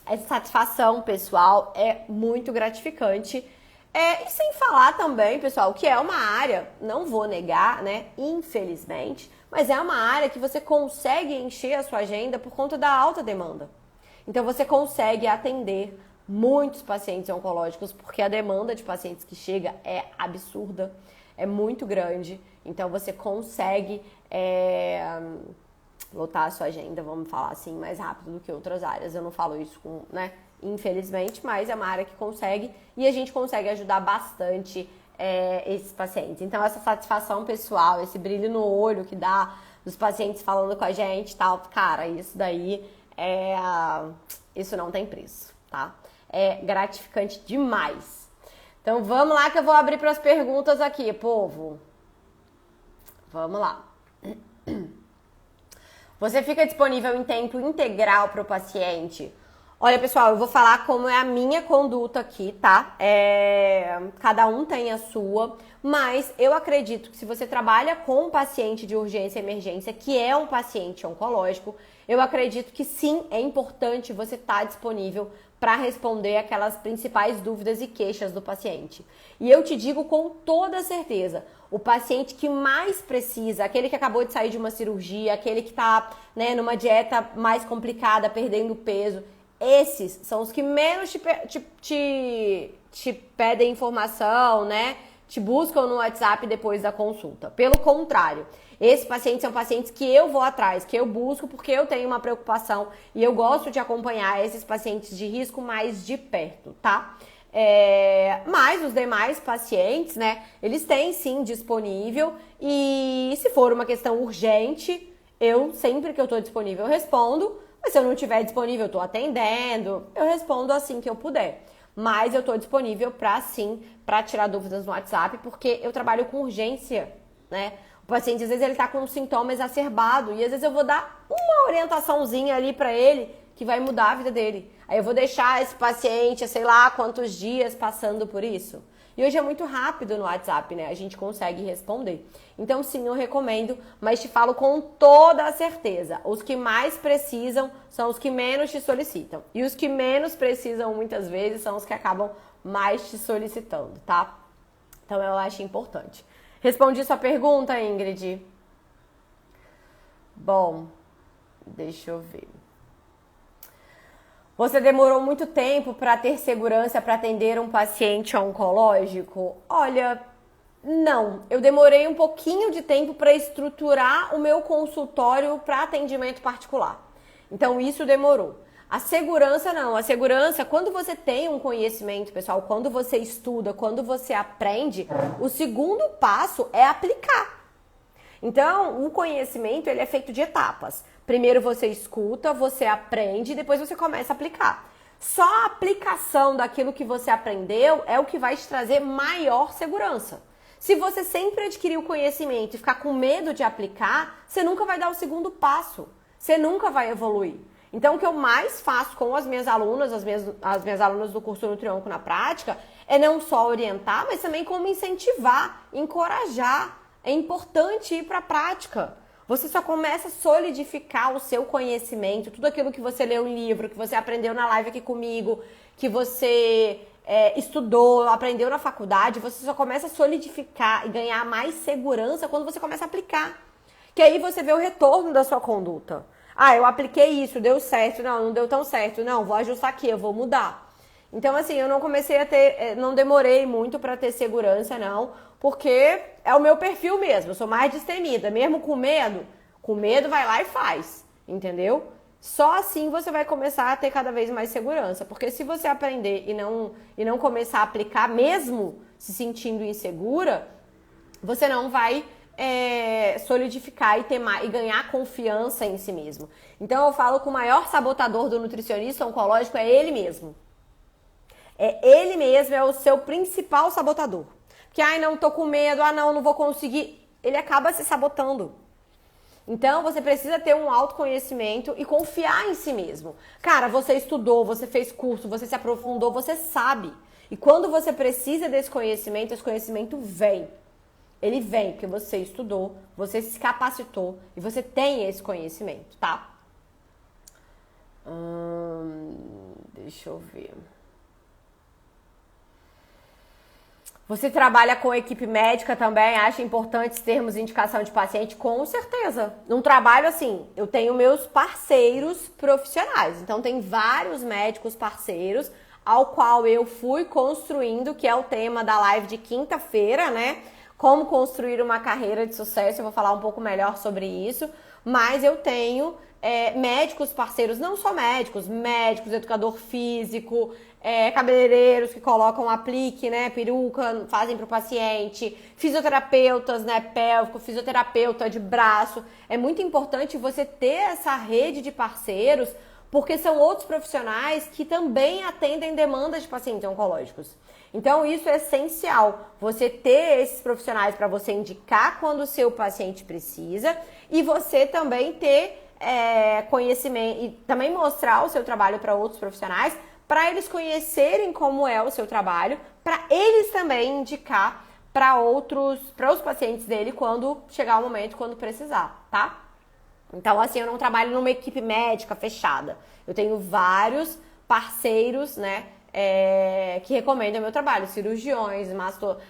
essa satisfação pessoal é muito gratificante. E sem falar também, pessoal, que é uma área, não vou negar, né, infelizmente, mas é uma área que você consegue encher a sua agenda por conta da alta demanda. Então, você consegue atender muitos pacientes oncológicos, porque a demanda de pacientes que chega é absurda, é muito grande. Então, você consegue lotar a sua agenda, vamos falar assim, mais rápido do que outras áreas. Eu não falo isso com, né, infelizmente, mas é uma área que consegue e a gente consegue ajudar bastante esses pacientes. Então, essa satisfação pessoal, esse brilho no olho que dá dos pacientes falando com a gente e tal, cara, isso daí isso não tem preço, tá? É gratificante demais. Então, vamos lá que eu vou abrir para as perguntas aqui, povo. Vamos lá. Você fica disponível em tempo integral para o paciente? Olha, pessoal, eu vou falar como é a minha conduta aqui, tá? Cada um tem a sua, mas eu acredito que se você trabalha com um paciente de urgência e emergência, que é um paciente oncológico, eu acredito que sim, é importante você estar disponível para responder aquelas principais dúvidas e queixas do paciente. E eu te digo com toda certeza, o paciente que mais precisa, aquele que acabou de sair de uma cirurgia, aquele que está, né, numa dieta mais complicada, perdendo peso, esses são os que menos te pedem informação, né? te buscam no WhatsApp depois da consulta. Pelo contrário, esses pacientes são pacientes que eu vou atrás, que eu busco porque eu tenho uma preocupação e eu gosto de acompanhar esses pacientes de risco mais de perto, tá? Mas os demais pacientes, né, eles têm sim disponível e se for uma questão urgente, eu sempre que eu tô disponível eu respondo, mas se eu não estiver disponível, eu tô atendendo, eu respondo assim que eu puder. Mas eu tô disponível para tirar dúvidas no WhatsApp, porque eu trabalho com urgência, né? O paciente, às vezes, ele tá com um sintoma exacerbado e às vezes eu vou dar uma orientaçãozinha ali para ele que vai mudar a vida dele. Aí eu vou deixar esse paciente, sei lá, quantos dias passando por isso. E hoje é muito rápido no WhatsApp, né? A gente consegue responder. Então, sim, eu recomendo, mas te falo com toda a certeza. Os que mais precisam são os que menos te solicitam. E os que menos precisam, muitas vezes, são os que acabam mais te solicitando, tá? Então, eu acho importante. Respondi sua pergunta, Ingrid? Bom, deixa eu ver. Você demorou muito tempo para ter segurança para atender um paciente oncológico? Olha, não. Eu demorei um pouquinho de tempo para estruturar o meu consultório para atendimento particular. Então, isso demorou. A segurança não. A segurança, quando você tem um conhecimento, pessoal, quando você estuda, quando você aprende, o segundo passo é aplicar. Então, o conhecimento, ele é feito de etapas. Primeiro você escuta, você aprende, depois você começa a aplicar. Só a aplicação daquilo que você aprendeu é o que vai te trazer maior segurança. Se você sempre adquirir o conhecimento e ficar com medo de aplicar, você nunca vai dar o segundo passo. Você nunca vai evoluir. Então, o que eu mais faço com as minhas alunas, as minhas alunas do curso Nutri-Onco na prática, é não só orientar, mas também como incentivar, encorajar. É importante ir para a prática. Você só começa a solidificar o seu conhecimento, tudo aquilo que você leu em livro, que você aprendeu na live aqui comigo, que você estudou, aprendeu na faculdade, você só começa a solidificar e ganhar mais segurança quando você começa a aplicar. Que aí você vê o retorno da sua conduta. Ah, eu apliquei isso, deu certo, não deu tão certo, não, vou ajustar aqui, eu vou mudar. Então, assim, eu não comecei a ter, não demorei muito para ter segurança, não, porque é o meu perfil mesmo, eu sou mais destemida, mesmo com medo vai lá e faz, entendeu? Só assim você vai começar a ter cada vez mais segurança, porque se você aprender e não começar a aplicar, mesmo se sentindo insegura, você não vai solidificar e ganhar confiança em si mesmo. Então eu falo que o maior sabotador do nutricionista oncológico é ele mesmo. Ele mesmo é o seu principal sabotador. Porque, não, tô com medo, não vou conseguir. Ele acaba se sabotando. Então, você precisa ter um autoconhecimento e confiar em si mesmo. Cara, você estudou, você fez curso, você se aprofundou, você sabe. E quando você precisa desse conhecimento, esse conhecimento vem. Ele vem porque você estudou, você se capacitou e você tem esse conhecimento, tá? Deixa eu ver. Você trabalha com equipe médica também? Acha importante termos indicação de paciente? Com certeza. Num trabalho assim, eu tenho meus parceiros profissionais. Então, tem vários médicos parceiros ao qual eu fui construindo, que é o tema da live de quinta-feira, né? Como construir uma carreira de sucesso. Eu vou falar um pouco melhor sobre isso. Mas eu tenho médicos parceiros, não só médicos, educador físico, cabeleireiros que colocam aplique, né, peruca, fazem para o paciente, fisioterapeutas, né, pélvico, fisioterapeuta de braço. É muito importante você ter essa rede de parceiros, porque são outros profissionais que também atendem demandas de pacientes oncológicos. Então, isso é essencial, você ter esses profissionais para você indicar quando o seu paciente precisa e você também ter conhecimento e também mostrar o seu trabalho para outros profissionais, para eles conhecerem como é o seu trabalho, para eles também indicar para os pacientes dele quando chegar o momento, quando precisar, tá? Então, assim, eu não trabalho numa equipe médica fechada. Eu tenho vários parceiros, né, que recomendam meu trabalho. Cirurgiões,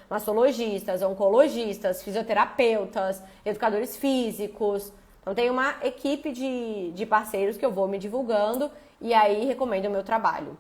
mastologistas, oncologistas, fisioterapeutas, educadores físicos. Então, tem uma equipe de parceiros que eu vou me divulgando e aí recomendo o meu trabalho.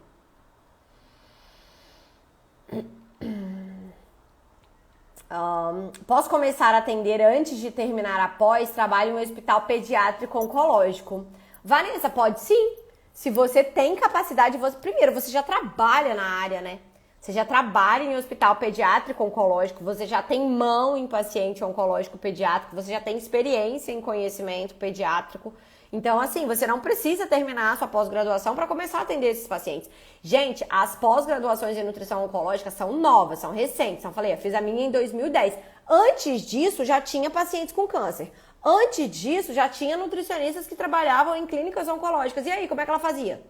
Posso começar a atender antes de terminar a pós? Trabalho em um hospital pediátrico oncológico. Vanessa, pode sim. Se você tem capacidade, primeiro, você já trabalha na área, né? Você já trabalha em hospital pediátrico oncológico, você já tem mão em paciente oncológico pediátrico, você já tem experiência em conhecimento pediátrico. Então, assim, você não precisa terminar a sua pós-graduação para começar a atender esses pacientes. Gente, as pós-graduações em nutrição oncológica são novas, são recentes. Eu falei, eu fiz a minha em 2010. Antes disso, já tinha pacientes com câncer. Antes disso, já tinha nutricionistas que trabalhavam em clínicas oncológicas. E aí, como é que ela fazia?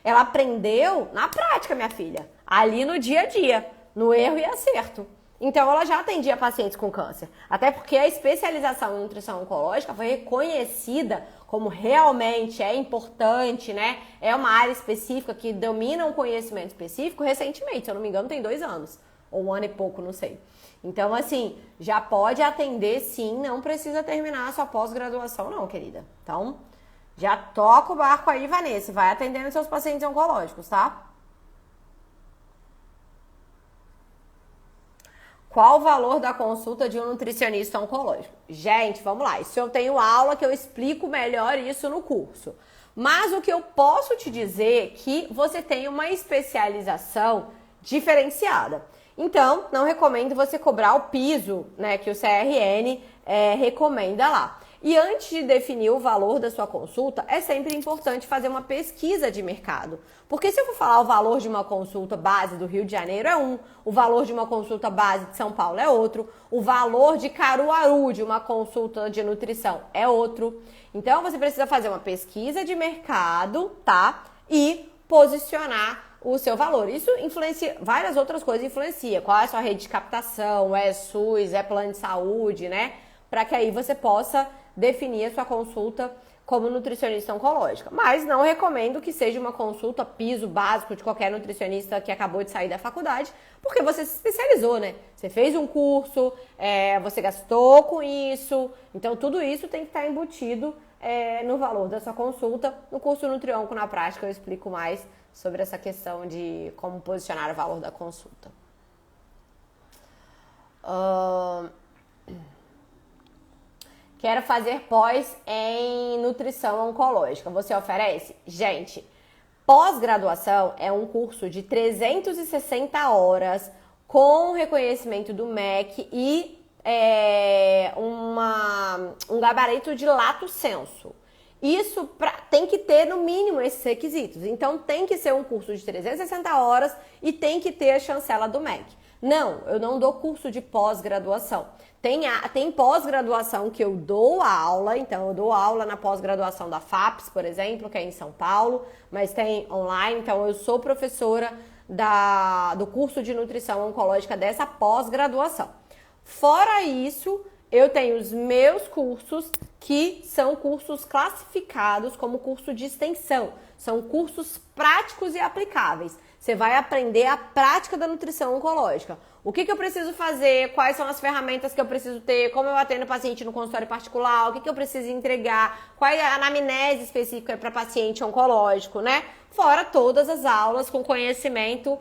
Ela aprendeu na prática, minha filha. Ali no dia a dia, no erro e acerto. Então, ela já atendia pacientes com câncer. Até porque a especialização em nutrição oncológica foi reconhecida como realmente é importante, né? É uma área específica que domina um conhecimento específico recentemente. Se eu não me engano, tem 2 anos. Ou 1 ano e pouco, não sei. Então, assim, já pode atender sim, não precisa terminar a sua pós-graduação não, querida. Então, já toca o barco aí, Vanessa. Vai atendendo seus pacientes oncológicos, tá? Qual o valor da consulta de um nutricionista oncológico? Gente, vamos lá. Isso eu tenho aula que eu explico melhor isso no curso. Mas o que eu posso te dizer é que você tem uma especialização diferenciada. Então, não recomendo você cobrar o piso, né, que o CRN recomenda lá. E antes de definir o valor da sua consulta, é sempre importante fazer uma pesquisa de mercado. Porque se eu for falar o valor de uma consulta base do Rio de Janeiro é um, o valor de uma consulta base de São Paulo é outro, o valor de Caruaru de uma consulta de nutrição é outro. Então, você precisa fazer uma pesquisa de mercado, tá? E posicionar o seu valor. Isso influencia, várias outras coisas influencia. Qual é a sua rede de captação, é SUS, é plano de saúde, né? Para que aí você possa definir a sua consulta como nutricionista oncológica. Mas não recomendo que seja uma consulta piso básico de qualquer nutricionista que acabou de sair da faculdade, porque você se especializou, né? Você fez um curso, você gastou com isso, então tudo isso tem que estar embutido no valor da sua consulta. No curso Nutrionco na prática eu explico mais sobre essa questão de como posicionar o valor da consulta. Quero fazer pós em nutrição oncológica. Você oferece? Gente, pós-graduação é um curso de 360 horas com reconhecimento do MEC e um gabarito de lato sensu. Isso tem que ter no mínimo esses requisitos. Então tem que ser um curso de 360 horas e tem que ter a chancela do MEC. Não, eu não dou curso de pós-graduação. Tem pós-graduação que eu dou aula, então eu dou aula na pós-graduação da FAPES, por exemplo, que é em São Paulo, mas tem online, então eu sou professora do curso de nutrição oncológica dessa pós-graduação. Fora isso, eu tenho os meus cursos que são cursos classificados como curso de extensão. São cursos práticos e aplicáveis. Você vai aprender a prática da nutrição oncológica. O que eu preciso fazer, quais são as ferramentas que eu preciso ter, como eu atendo paciente no consultório particular, o que eu preciso entregar, qual é a anamnese específica para paciente oncológico, né? Fora todas as aulas com conhecimento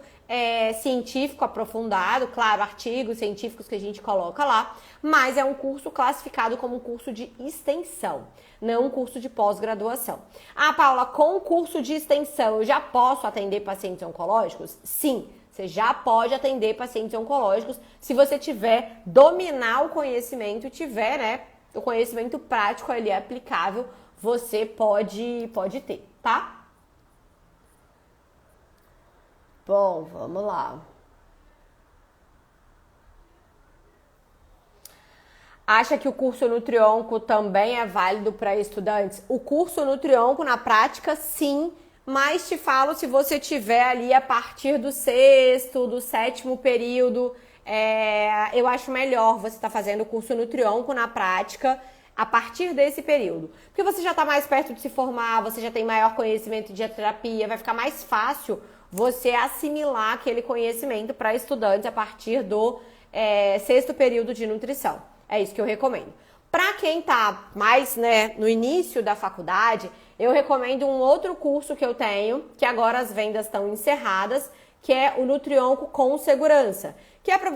científico aprofundado, claro, artigos científicos que a gente coloca lá, mas é um curso classificado como um curso de extensão, não um curso de pós-graduação. Ah, Paula, com o curso de extensão eu já posso atender pacientes oncológicos? Sim, você já pode atender pacientes oncológicos se você dominar o conhecimento e tiver, né, o conhecimento prático ali aplicável, você pode ter, tá? Bom, vamos lá. Acha que o curso Nutrionco também é válido para estudantes? O curso Nutrionco, na prática, sim, mas te falo se você tiver ali a partir do 6º, do 7º período, eu acho melhor você estar fazendo o curso Nutrionco na prática a partir desse período. Porque você já está mais perto de se formar, você já tem maior conhecimento de dietoterapia, vai ficar mais fácil você assimilar aquele conhecimento para estudantes a partir do 6º período de nutrição. É isso que eu recomendo. Para quem está mais, né, no início da faculdade, eu recomendo um outro curso que eu tenho, que agora as vendas estão encerradas, que é o Nutrionco com Segurança, que é para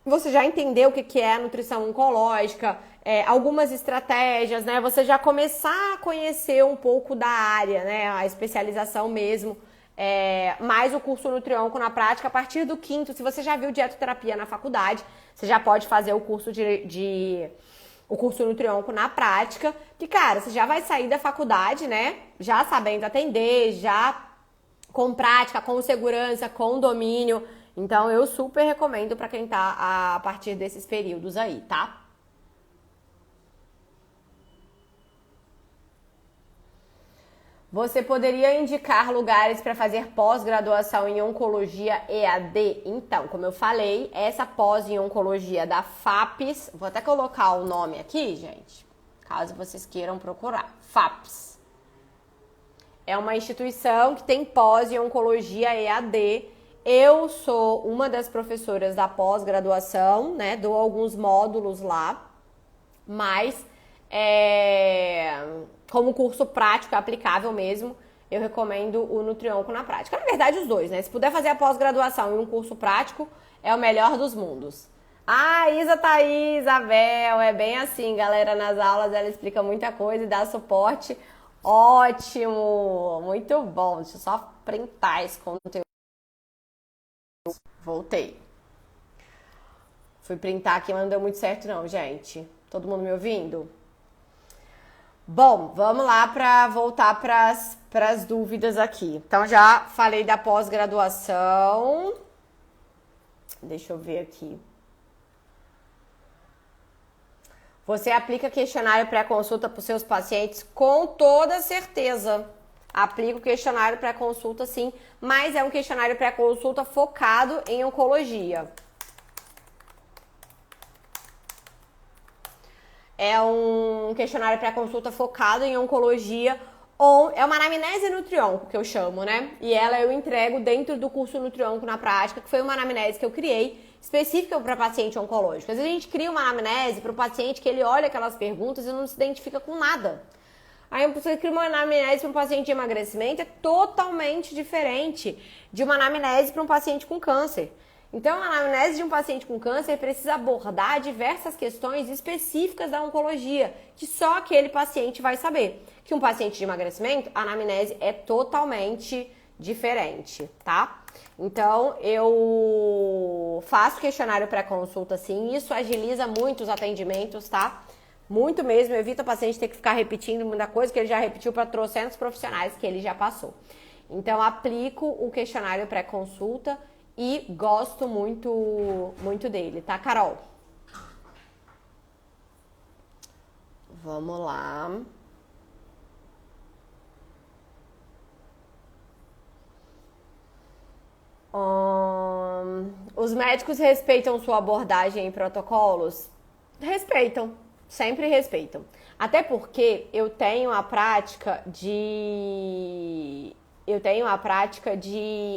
você já entendeu o que é a nutrição oncológica, algumas estratégias, né? Você já começar a conhecer um pouco da área, né? A especialização mesmo, mais o curso Nutrionco na prática a partir do quinto. Se você já viu dietoterapia na faculdade, você já pode fazer o curso o curso Nutrionco na prática, que, cara, você já vai sair da faculdade, né? Já sabendo atender, já com prática, com segurança, com domínio. Então, eu super recomendo para quem tá a partir desses períodos aí, tá? Você poderia indicar lugares para fazer pós-graduação em oncologia EAD? Então, como eu falei, essa pós em oncologia da FAPES, vou até colocar o nome aqui, gente, caso vocês queiram procurar. FAPES é uma instituição que tem pós em oncologia EAD. Eu sou uma das professoras da pós-graduação, né? Dou alguns módulos lá, mas como curso prático, aplicável mesmo, eu recomendo o Nutrionco na prática. Na verdade, os dois, né? Se puder fazer a pós-graduação e um curso prático, é o melhor dos mundos. Ah, Isa Thaís, Isabel, é bem assim, galera. Nas aulas ela explica muita coisa e dá suporte. Ótimo! Muito bom. Deixa eu só printar esse conteúdo. Voltei. Fui printar aqui, mas não deu muito certo não, gente. Todo mundo me ouvindo? Bom, vamos lá para voltar para as dúvidas aqui. Então, já falei da pós-graduação. Deixa eu ver aqui. Você aplica questionário pré-consulta para os seus pacientes? Com toda certeza. Aplico o questionário pré-consulta, sim, mas é um questionário pré-consulta focado em oncologia. É um questionário pré-consulta focado em oncologia, é uma anamnese Nutrionco, que eu chamo, né? E ela eu entrego dentro do curso Nutrionco na prática, que foi uma anamnese que eu criei, específica para paciente oncológico. Às vezes a gente cria uma anamnese para o paciente que ele olha aquelas perguntas e não se identifica com nada. Aí você cria uma anamnese para um paciente de emagrecimento, é totalmente diferente de uma anamnese para um paciente com câncer. Então, a anamnese de um paciente com câncer precisa abordar diversas questões específicas da oncologia, que só aquele paciente vai saber. Que um paciente de emagrecimento, a anamnese é totalmente diferente, tá? Então, eu faço questionário pré-consulta, sim, isso agiliza muito os atendimentos, tá? Muito mesmo, evita o paciente ter que ficar repetindo muita coisa que ele já repetiu para trocentos profissionais que ele já passou. Então, aplico o questionário pré-consulta e gosto muito dele, tá, Carol? Vamos lá. Os médicos respeitam sua abordagem e protocolos? Respeitam, sempre respeitam. Até porque eu tenho a prática de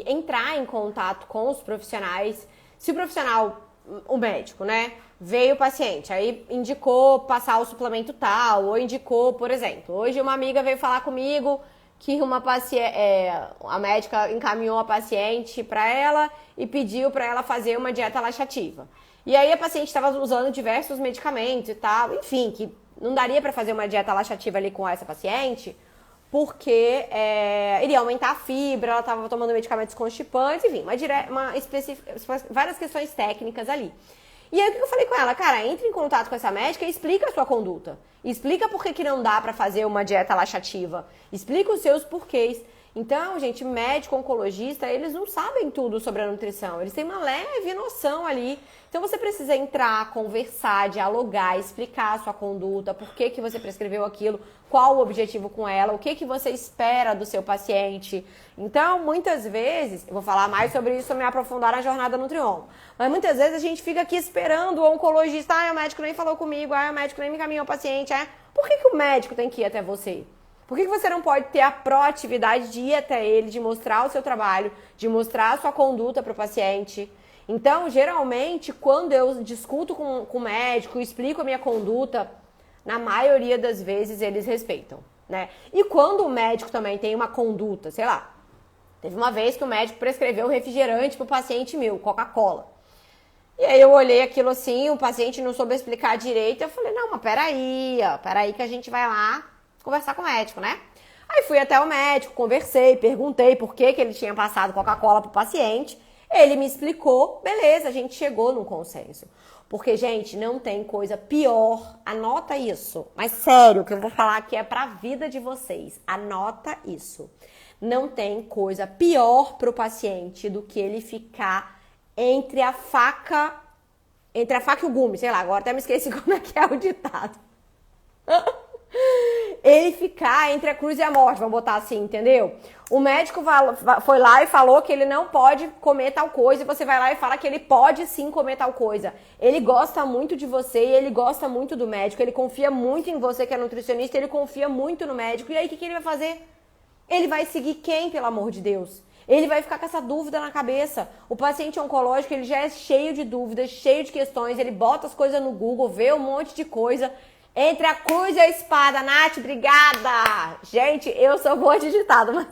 entrar em contato com os profissionais. Se o profissional, o médico, né, veio o paciente, aí indicou passar o suplemento tal, ou indicou, por exemplo, hoje uma amiga veio falar comigo que a médica encaminhou a paciente para ela e pediu para ela fazer uma dieta laxativa. E aí a paciente estava usando diversos medicamentos e tal, enfim, que não daria para fazer uma dieta laxativa ali com essa paciente, porque iria aumentar a fibra, ela estava tomando medicamentos constipantes, enfim, várias questões técnicas ali. E aí o que eu falei com ela? Cara, entre em contato com essa médica e explica a sua conduta. Explica por que não dá pra fazer uma dieta laxativa. Explica os seus porquês. Então, gente, médico, oncologista, eles não sabem tudo sobre a nutrição. Eles têm uma leve noção ali. Então, você precisa entrar, conversar, dialogar, explicar a sua conduta, por que você prescreveu aquilo, qual o objetivo com ela, o que você espera do seu paciente. Então, muitas vezes, eu vou falar mais sobre isso, me aprofundar na jornada Nutrion, mas muitas vezes a gente fica aqui esperando o oncologista, o médico nem falou comigo, o médico nem me encaminhou o paciente. Por que o médico tem que ir até você? Por que você não pode ter a proatividade de ir até ele, de mostrar o seu trabalho, de mostrar a sua conduta para o paciente? Então, geralmente, quando eu discuto com o médico, explico a minha conduta, na maioria das vezes eles respeitam, né? E quando o médico também tem uma conduta, sei lá, teve uma vez que o médico prescreveu refrigerante para o paciente meu, Coca-Cola. E aí eu olhei aquilo assim, o paciente não soube explicar direito. Eu falei, não, mas peraí, ó, peraí que a gente vai lá conversar com o médico, né? Aí fui até o médico, conversei, perguntei por que ele tinha passado Coca-Cola pro paciente. Ele me explicou, beleza, a gente chegou num consenso. Porque, gente, não tem coisa pior, anota isso. Mas sério, o que eu vou falar aqui é pra vida de vocês. Anota isso. Não tem coisa pior pro paciente do que ele ficar entre a faca e o gume, sei lá, agora até me esqueci como é que é o ditado. Ele ficar entre a cruz e a morte, vamos botar assim, entendeu? O médico foi lá e falou que ele não pode comer tal coisa, e você vai lá e fala que ele pode sim comer tal coisa. Ele gosta muito de você e ele gosta muito do médico, ele confia muito em você que é nutricionista, ele confia muito no médico. E aí o que ele vai fazer? Ele vai seguir quem, pelo amor de Deus? Ele vai ficar com essa dúvida na cabeça. O paciente oncológico, ele já é cheio de dúvidas, cheio de questões, ele bota as coisas no Google, vê um monte de coisa. Entre a cruz e a espada, Nath, obrigada! Gente, eu sou boa de ditado, mas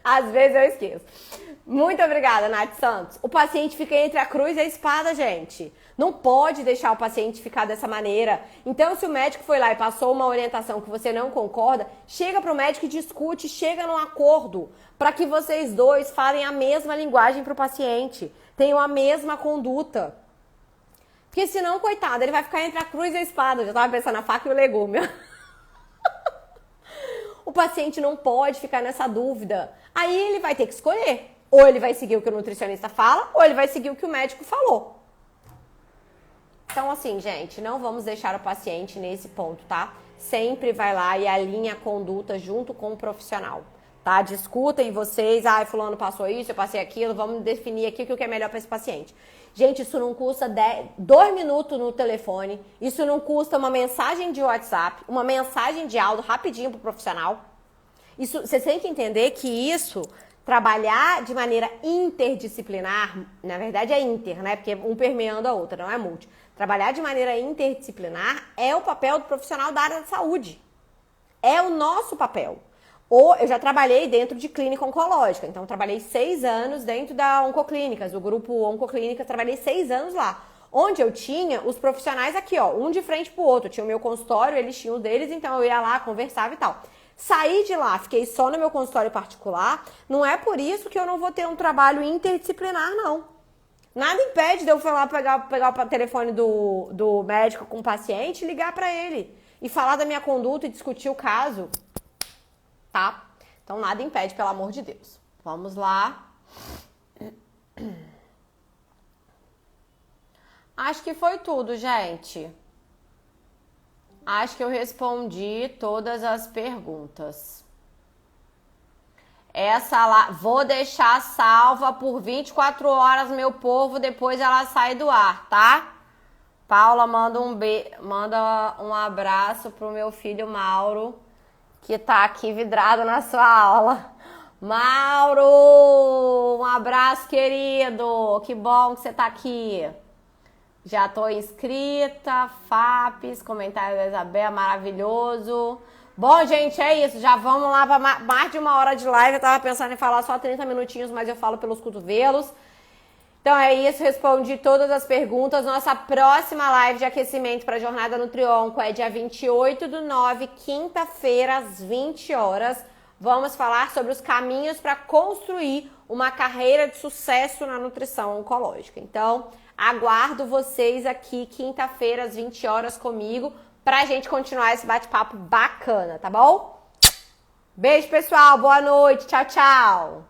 às vezes eu esqueço. Muito obrigada, Nath Santos. O paciente fica entre a cruz e a espada, gente. Não pode deixar o paciente ficar dessa maneira. Então, se o médico foi lá e passou uma orientação que você não concorda, chega para o médico e discute, chega num acordo, para que vocês dois falem a mesma linguagem para o paciente, tenham a mesma conduta. Porque senão, coitado, ele vai ficar entre a cruz e a espada. Eu já tava pensando na faca e o legume. O paciente não pode ficar nessa dúvida. Aí ele vai ter que escolher. Ou ele vai seguir o que o nutricionista fala, ou ele vai seguir o que o médico falou. Então, assim, gente, não vamos deixar o paciente nesse ponto, tá? Sempre vai lá e alinha a conduta junto com o profissional, tá? Discutem vocês, fulano passou isso, eu passei aquilo, vamos definir aqui o que é melhor para esse paciente. Gente, isso não custa 2 minutos no telefone, isso não custa uma mensagem de WhatsApp, uma mensagem de áudio rapidinho pro profissional. Isso, vocês têm que entender que isso, trabalhar de maneira interdisciplinar, na verdade é inter, né? Porque um permeando a outra, não é multi. Trabalhar de maneira interdisciplinar é o papel do profissional da área da saúde. É o nosso papel. Ou eu já trabalhei dentro de clínica oncológica, então trabalhei 6 anos dentro da Oncoclínicas, do grupo Oncoclínicas, trabalhei 6 anos lá, onde eu tinha os profissionais aqui, ó, um de frente pro outro, tinha o meu consultório, eles tinham o deles, então eu ia lá, conversava e tal. Saí de lá, fiquei só no meu consultório particular, não é por isso que eu não vou ter um trabalho interdisciplinar, não. Nada impede de eu lá pegar o telefone do médico com o paciente e ligar pra ele, e falar da minha conduta e discutir o caso. Tá? Então nada impede, pelo amor de Deus. Vamos lá. Acho que foi tudo, gente. Acho que eu respondi todas as perguntas. Essa lá, vou deixar salva por 24 horas, meu povo, depois ela sai do ar, tá? Paula manda um abraço pro meu filho Mauro, que tá aqui vidrado na sua aula. Mauro, um abraço, querido. Que bom que você tá aqui. Já tô inscrita. FAPES, comentário da Isabel, maravilhoso. Bom, gente, é isso. Já vamos lá para mais de 1 hora de live. Eu tava pensando em falar só 30 minutinhos, mas eu falo pelos cotovelos. Então é isso, respondi todas as perguntas. Nossa próxima live de aquecimento para a Jornada Nutrionco é dia 28/9, quinta-feira, às 20 horas. Vamos falar sobre os caminhos para construir uma carreira de sucesso na nutrição oncológica. Então, aguardo vocês aqui quinta-feira, às 20 horas comigo, para a gente continuar esse bate-papo bacana, tá bom? Beijo, pessoal. Boa noite. Tchau, tchau.